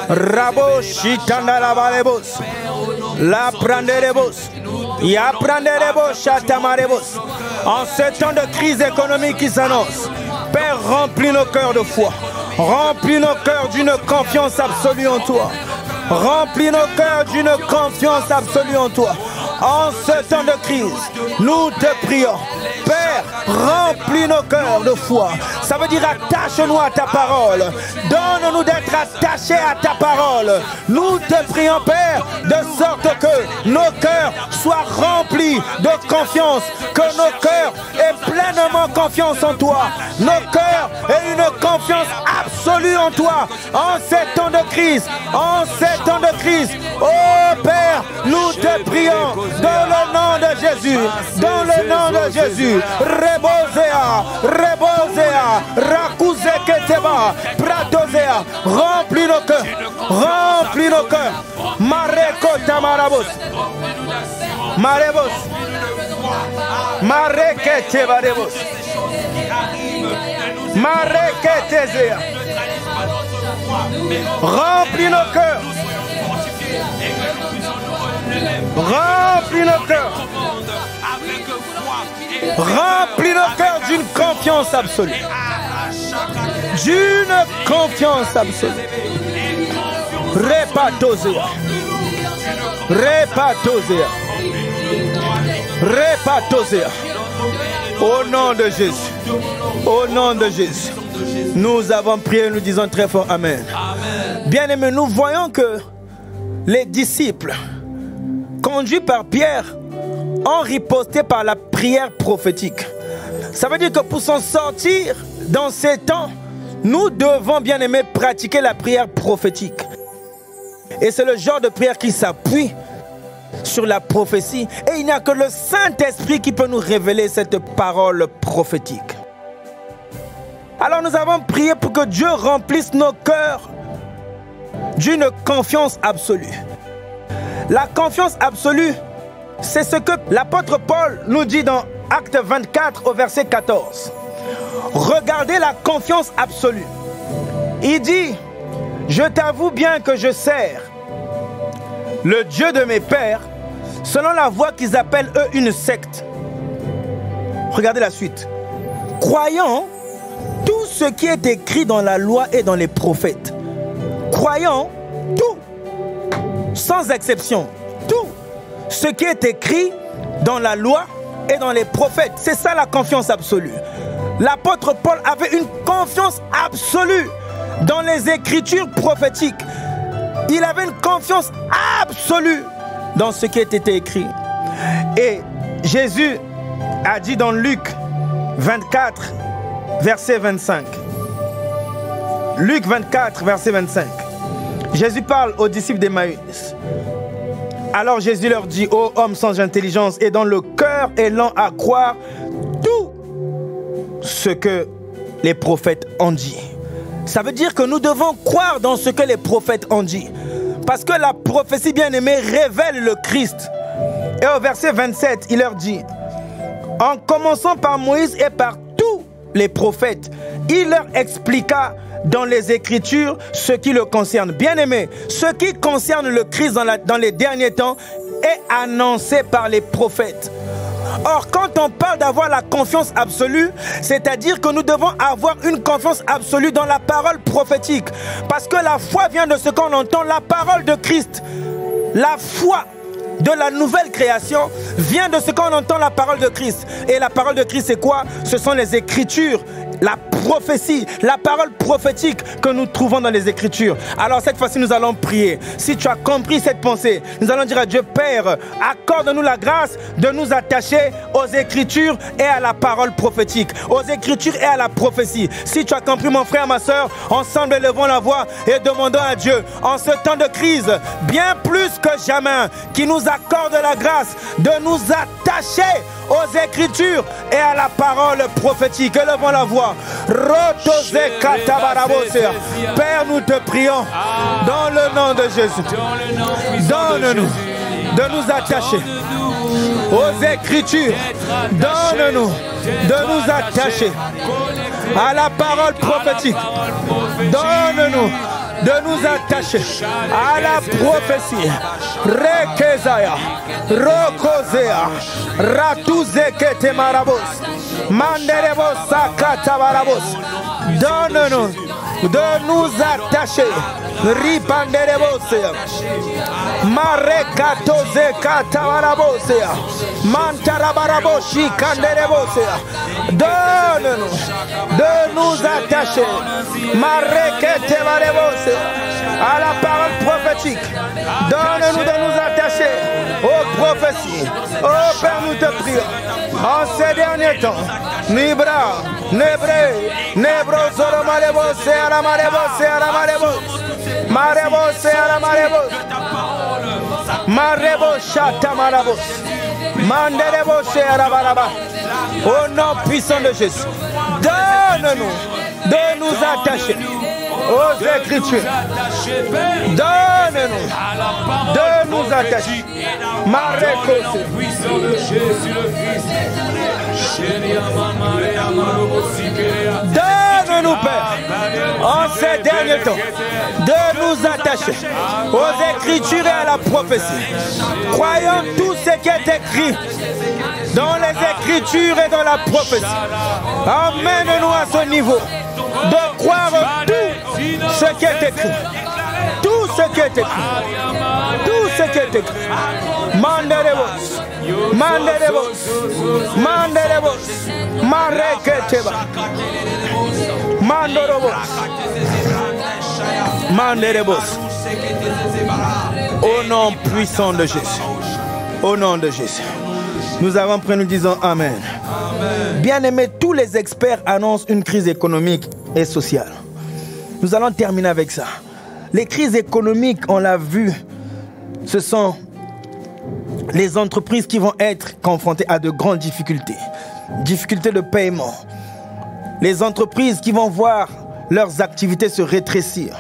Rabo shitanda la balebos, la prandelebos, ya prandelebos chatamarebos. En ce temps de crise économique qui s'annonce, Père, remplis nos cœurs de foi. Remplis nos cœurs d'une confiance absolue en toi. Remplis nos cœurs d'une confiance absolue en toi. En ce temps de crise, nous te prions. Père, remplis nos cœurs de foi. Ça veut dire attache-nous à ta parole. Donne-nous d'être attachés à ta parole. Nous te prions, Père, de sorte que nos cœurs soient remplis de confiance. Que nos cœurs aient pleinement confiance en toi. Nos cœurs aient une confiance absolue en toi. En ces temps de crise, en ces temps de crise, oh Père, nous te prions dans le nom de Jésus. Dans le nom de Jésus. Rebosea, Rebosea, Rakuzeketeba, Pratosea, remplis nos cœurs, remplis nos cœurs. Mareko Tamarabos, Marebos, Mareketebarebos, Mareketezea. Remplis nos cœurs. Remplis nos cœurs. Remplis nos cœurs d'une confiance absolue. D'une confiance absolue. Repatosea. Repatosea. Repatosea. Au nom de Jésus. Au nom de Jésus. Nous avons prié, nous disons très fort Amen. Bien-aimés, nous voyons que les disciples, conduits par Pierre, ont riposté par la prière prophétique. Ça veut dire que pour s'en sortir dans ces temps, nous devons, bien aimés, pratiquer la prière prophétique. Et c'est le genre de prière qui s'appuie sur la prophétie. Et il n'y a que le Saint-Esprit qui peut nous révéler cette parole prophétique. Alors nous avons prié pour que Dieu remplisse nos cœurs d'une confiance absolue. La confiance absolue, c'est ce que l'apôtre Paul nous dit dans Acte 24 au verset 14. Regardez la confiance absolue. Il dit, je t'avoue bien que je sers le Dieu de mes pères, selon la voie qu'ils appellent eux une secte. Regardez la suite. Croyant tout ce qui est écrit dans la loi et dans les prophètes. Croyant tout, sans exception, tout ce qui est écrit dans la loi et dans les prophètes. C'est ça la confiance absolue. L'apôtre Paul avait une confiance absolue dans les écritures prophétiques. Il avait une confiance absolue dans ce qui était écrit. Et Jésus a dit dans Luc 24, verset 25. Luc 24, verset 25. Jésus parle aux disciples d'Emmaüs. Alors Jésus leur dit, ô hommes sans intelligence et dont le cœur est lent à croire tout ce que les prophètes ont dit. Ça veut dire que nous devons croire dans ce que les prophètes ont dit. Parce que la prophétie bien-aimée révèle le Christ. Et au verset 27, il leur dit, en commençant par Moïse et par tous les prophètes, il leur expliqua dans les Écritures ce qui le concerne. Bien-aimé, ce qui concerne le Christ dans les derniers temps est annoncé par les prophètes. Or, quand on parle d'avoir la confiance absolue, c'est-à-dire que nous devons avoir une confiance absolue dans la parole prophétique. Parce que la foi vient de ce qu'on entend, la parole de Christ. La foi de la nouvelle création vient de ce qu'on entend, la parole de Christ. Et la parole de Christ, c'est quoi? Ce sont les Écritures, la prophétie, la parole prophétique que nous trouvons dans les Écritures. Alors cette fois-ci, nous allons prier. Si tu as compris cette pensée, nous allons dire à Dieu, Père, accorde-nous la grâce de nous attacher aux Écritures et à la parole prophétique, aux Écritures et à la prophétie. Si tu as compris, mon frère, ma soeur, ensemble élevons la voix et demandons à Dieu, en ce temps de crise, bien plus que jamais, qu'il nous accorde la grâce de nous attacher aux Écritures et à la parole prophétique. Élevons la voix. Père, nous te prions dans le nom de Jésus. Donne-nous de nous attacher aux Écritures. Donne-nous de nous attacher à la parole prophétique. Donne-nous de nous attacher à la prophétie. Rekezaya, Rokozea, Ratuzekete Marabos, Manderebos Sakata Marabos. Donne-nous de nous attacher. Ripanderebosea, Marekatoze Katavarabosea, Mantarabaraboshi Kanderebosea. Donne-nous de nous attacher. Marekete Varebosea à la parole prophétique. Donne-nous de nous attacher aux prophéties. Oh Père, nous te prions. En ces derniers temps, Nibra, Nebre, Nebro, Zoromarebo, Seara Marebo, Seara Marebo, Marebo, Seara Marebo, Marebo, Chata Marabo, Manderebo, Seara Baraba. Au nom puissant de Jésus, donne-nous de nous attacher aux Écritures. Donne-nous de nous attacher. Mareko, puissant de Jésus le Christ. Donne-nous, Père, en ces derniers temps, de nous attacher aux Écritures et à la prophétie. Croyons tout ce qui est écrit dans les Écritures et dans la prophétie. Emmène-nous à ce niveau de croire tout ce qui est écrit. Tout ce qui est écrit. Tout ce qui est écrit. Manderebos. Manderebos. Manderebos. Mareketeba. Mandorobos. Manderebos. Au nom puissant de Jésus. Au nom de Jésus. Nous avons prié, nous disons Amen. Bien-aimés, tous les experts annoncent une crise économique et sociale. Nous allons terminer avec ça. Les crises économiques, on l'a vu, ce sont les entreprises qui vont être confrontées à de grandes difficultés. Difficultés de paiement. Les entreprises qui vont voir leurs activités se rétrécir.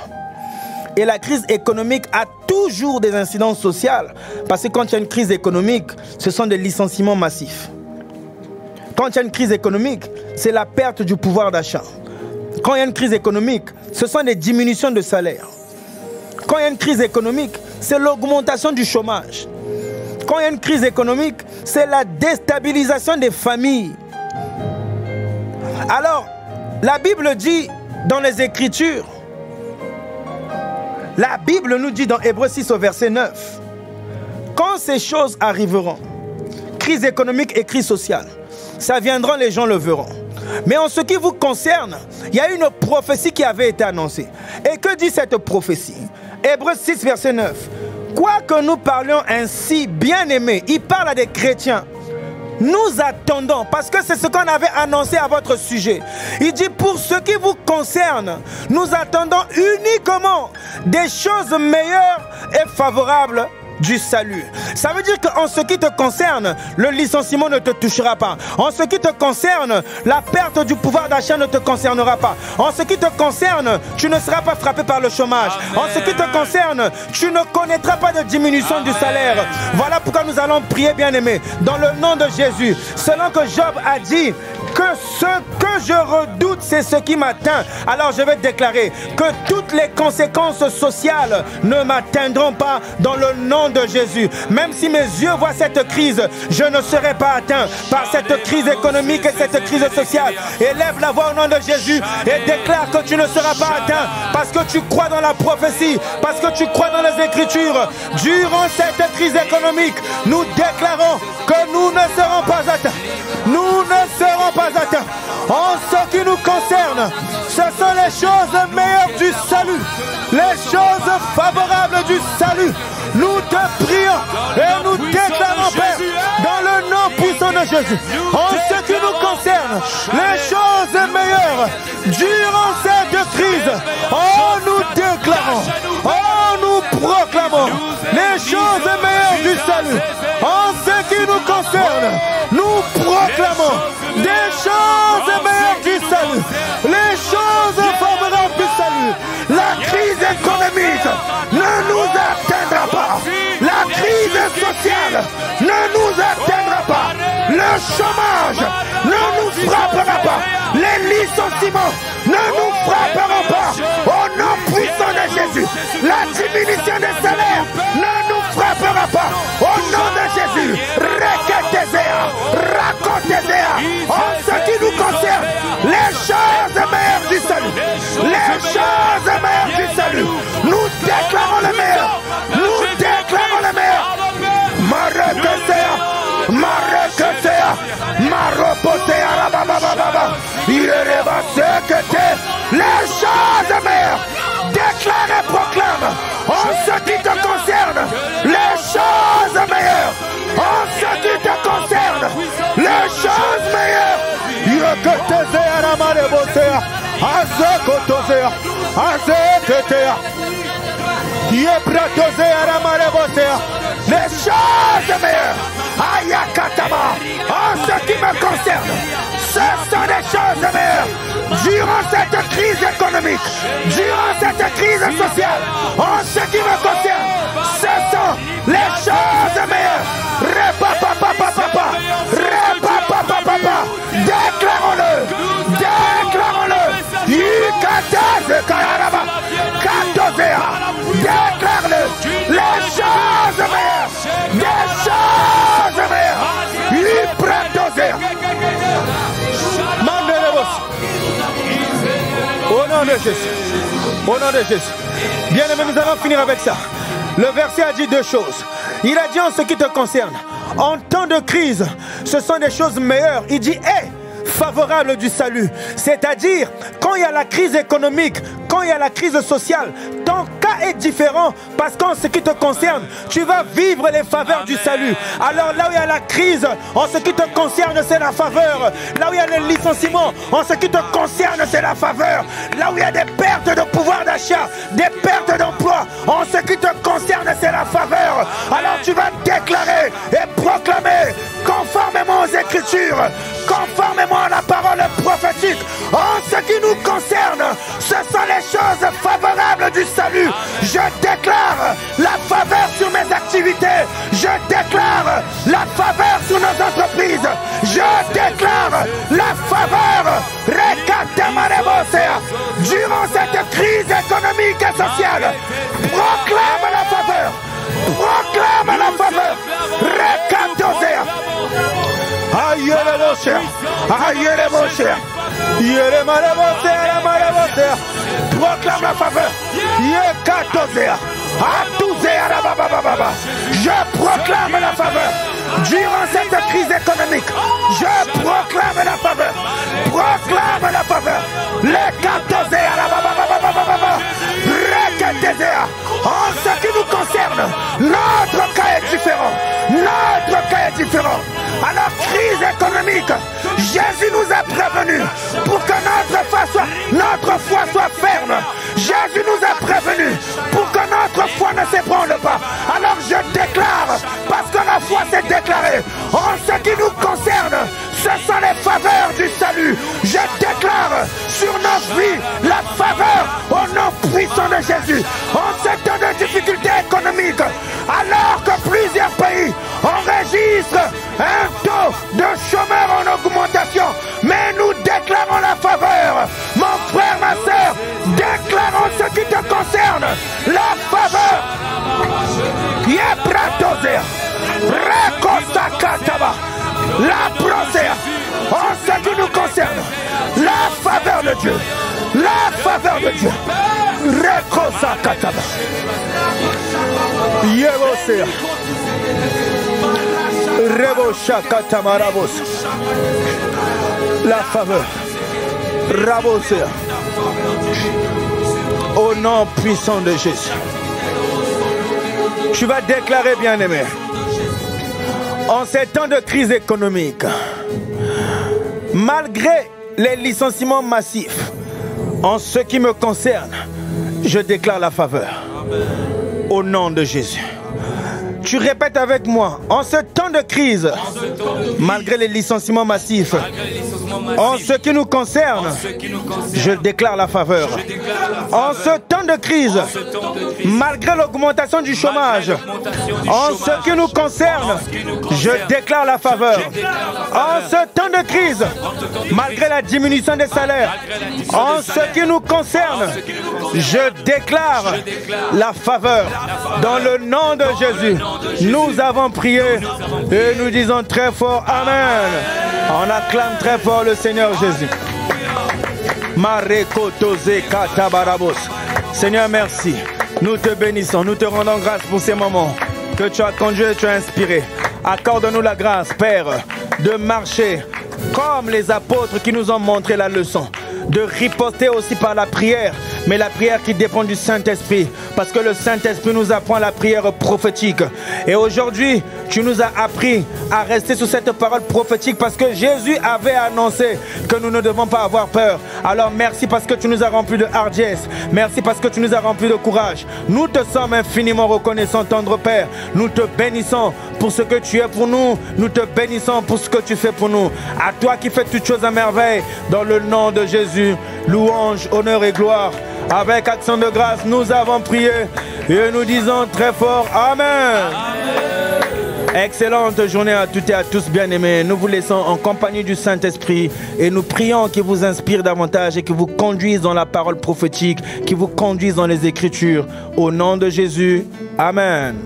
Et la crise économique a toujours des incidences sociales. Parce que quand il y a une crise économique, ce sont des licenciements massifs. Quand il y a une crise économique, c'est la perte du pouvoir d'achat. Quand il y a une crise économique, ce sont des diminutions de salaire. Quand il y a une crise économique, c'est l'augmentation du chômage. quand il y a une crise économique, c'est la déstabilisation des familles. Alors, la Bible dit dans les Écritures, la Bible nous dit dans Hébreux 6 au verset 9, quand ces choses arriveront, crise économique et crise sociale, ça viendra, les gens le verront. Mais en ce qui vous concerne, il y a une prophétie qui avait été annoncée. Et que dit cette prophétie? Hébreux 6 verset 9. Quoique nous parlions ainsi, bien-aimés, il parle à des chrétiens. Nous attendons, parce que c'est ce qu'on avait annoncé à votre sujet. Il dit, pour ce qui vous concerne, nous attendons uniquement des choses meilleures et favorables du salut. Ça veut dire qu'en ce qui te concerne, le licenciement ne te touchera pas. En ce qui te concerne, la perte du pouvoir d'achat ne te concernera pas. En ce qui te concerne, tu ne seras pas frappé par le chômage. Amen. En ce qui te concerne, tu ne connaîtras pas de diminution Amen. Du salaire. Voilà pourquoi nous allons prier, bien-aimés, dans le nom de Jésus. Selon que Job a dit que ce que je redoute, c'est ce qui m'atteint. Alors je vais déclarer que toutes les conséquences sociales ne m'atteindront pas dans le nom de Jésus. Même si mes yeux voient cette crise, je ne serai pas atteint par cette crise économique et cette crise sociale. Élève la voix au nom de Jésus et déclare que tu ne seras pas atteint parce que tu crois dans la prophétie, parce que tu crois dans les Écritures. Durant cette crise économique, nous déclarons que nous ne serons pas atteints. Nous ne serons pas atteints. En ce qui nous concerne, ce sont les choses meilleures du salut, les choses favorables du salut. Nous te prions et nous déclarons, Père, dans le nom puissant de Jésus, en ce qui nous concerne, les choses meilleures durant cette crise. Oh, nous déclarons, oh, nous proclamons les choses meilleures du salut. En ce qui nous concerne, nous proclamons des choses meilleures du salut, les choses favorables du salut. La crise économique ne nous atteindra pas. La crise sociale ne nous atteindra pas. Le chômage ne nous frappera pas. Les licenciements ne nous frapperont pas. Au nom puissant de Jésus, la diminution des salaires ne nous frappera pas. Au nom de Jésus, en ce qui nous concerne, les choses meilleures du salut, les choses meilleures du salut, nous déclarons le meilleur, nous déclarons le meilleur. Les choses meilleures, déclare et proclame. En ce qui te concerne, les choses meilleures. En ce qui te concerne, les choses meilleures. Les choses meilleures. Ayakatama. En ce qui me concerne, ce sont des choses meilleures. Durant cette crise économique, durant cette crise sociale, en ce qui me concerne, ce sont les choses meilleures. Déclarons-le, déclarons-le. Déclare-le. Les choses meilleures, des choses meilleures. Au nom de Jésus. Au nom de Jésus. Bien aimé, nous allons finir avec ça. Le verset a dit deux choses. Il a dit en ce qui te concerne, en temps de crise, ce sont des choses meilleures. Il dit, favorable du salut. C'est-à-dire, quand il y a la crise économique, quand il y a la crise sociale, ton cas est différent parce qu'en ce qui te concerne, tu vas vivre les faveurs du salut. Alors là où il y a la crise, en ce qui te concerne, c'est la faveur. Là où il y a le licenciement, en ce qui te concerne, c'est la faveur. Là où il y a des pertes de pouvoir d'achat, des pertes d'emploi, en ce qui te concerne, c'est la faveur. Alors tu vas déclarer et proclamer conformément aux Écritures, conformément à la parole prophétique. En ce qui nous concerne, ce sont les choses favorables du salut. Je déclare la faveur sur mes activités. Je déclare la faveur sur nos entreprises. Je déclare la faveur. Durant cette crise économique et sociale, proclame la faveur. Proclame la faveur. Proclame la faveur. Je proclame la faveur. Durant cette crise économique, je proclame la faveur. Proclame la faveur. Les 14 en ce qui nous concerne, notre cas est différent. Notre cas est différent. Alors, crise économique, Jésus nous a prévenus pour que notre foi soit ferme. Jésus nous a prévenus pour que notre foi ne s'ébranle pas. Alors je déclare, parce que la foi s'est déclarée, en ce qui nous concerne, ce sont les faveurs du salut. Je déclare sur nos vies la faveur au nom puissant de Jésus. En ce temps de difficultés économiques, alors que plusieurs pays enregistrent un taux de chômeurs en augmentation, mais nous déclarons la faveur. Mon frère, ma soeur, déclarons ce qui te concerne, la faveur. La procère, en ce qui nous concerne, la faveur de Dieu, la faveur de Dieu. Rekosa kataba. Yevosea. Rebosha katamarabos. La faveur. Rabosea. Au nom puissant de Jésus. Tu vas déclarer, bien-aimé, en ces temps de crise économique, malgré les licenciements massifs, en ce qui me concerne, je déclare la faveur. Au nom de Jésus. Tu répètes avec moi, en ce temps de crise, malgré les licenciements massifs, en ce qui nous concerne, je déclare la faveur. En ce temps de crise, malgré l'augmentation du chômage, en ce qui nous concerne, je déclare la faveur. En ce temps de crise, malgré la diminution des salaires, en ce qui nous concerne, je déclare la faveur. Dans le nom de Jésus, nous avons prié et nous disons très fort Amen. On acclame très fort le Seigneur Jésus. Seigneur, merci. Nous te bénissons, nous te rendons grâce pour ces moments que tu as conduits et tu as inspirés. Accorde-nous la grâce, Père, de marcher comme les apôtres qui nous ont montré la leçon, de riposter aussi par la prière, mais la prière qui dépend du Saint-Esprit, parce que le Saint-Esprit nous apprend la prière prophétique. Et aujourd'hui, tu nous as appris à rester sur cette parole prophétique parce que Jésus avait annoncé que nous ne devons pas avoir peur. Alors merci parce que tu nous as remplis de hardiesse. Merci parce que tu nous as remplis de courage. Nous te sommes infiniment reconnaissants, tendre Père. Nous te bénissons pour ce que tu es pour nous. Nous te bénissons pour ce que tu fais pour nous. À toi qui fais toutes choses à merveille, dans le nom de Jésus, louange, honneur et gloire. Avec action de grâce, nous avons prié et nous disons très fort Amen. Excellente journée à toutes et à tous, bien-aimés. Nous vous laissons en compagnie du Saint-Esprit et nous prions qu'il vous inspire davantage et qu'il vous conduise dans la parole prophétique, qu'il vous conduise dans les Écritures. Au nom de Jésus, Amen.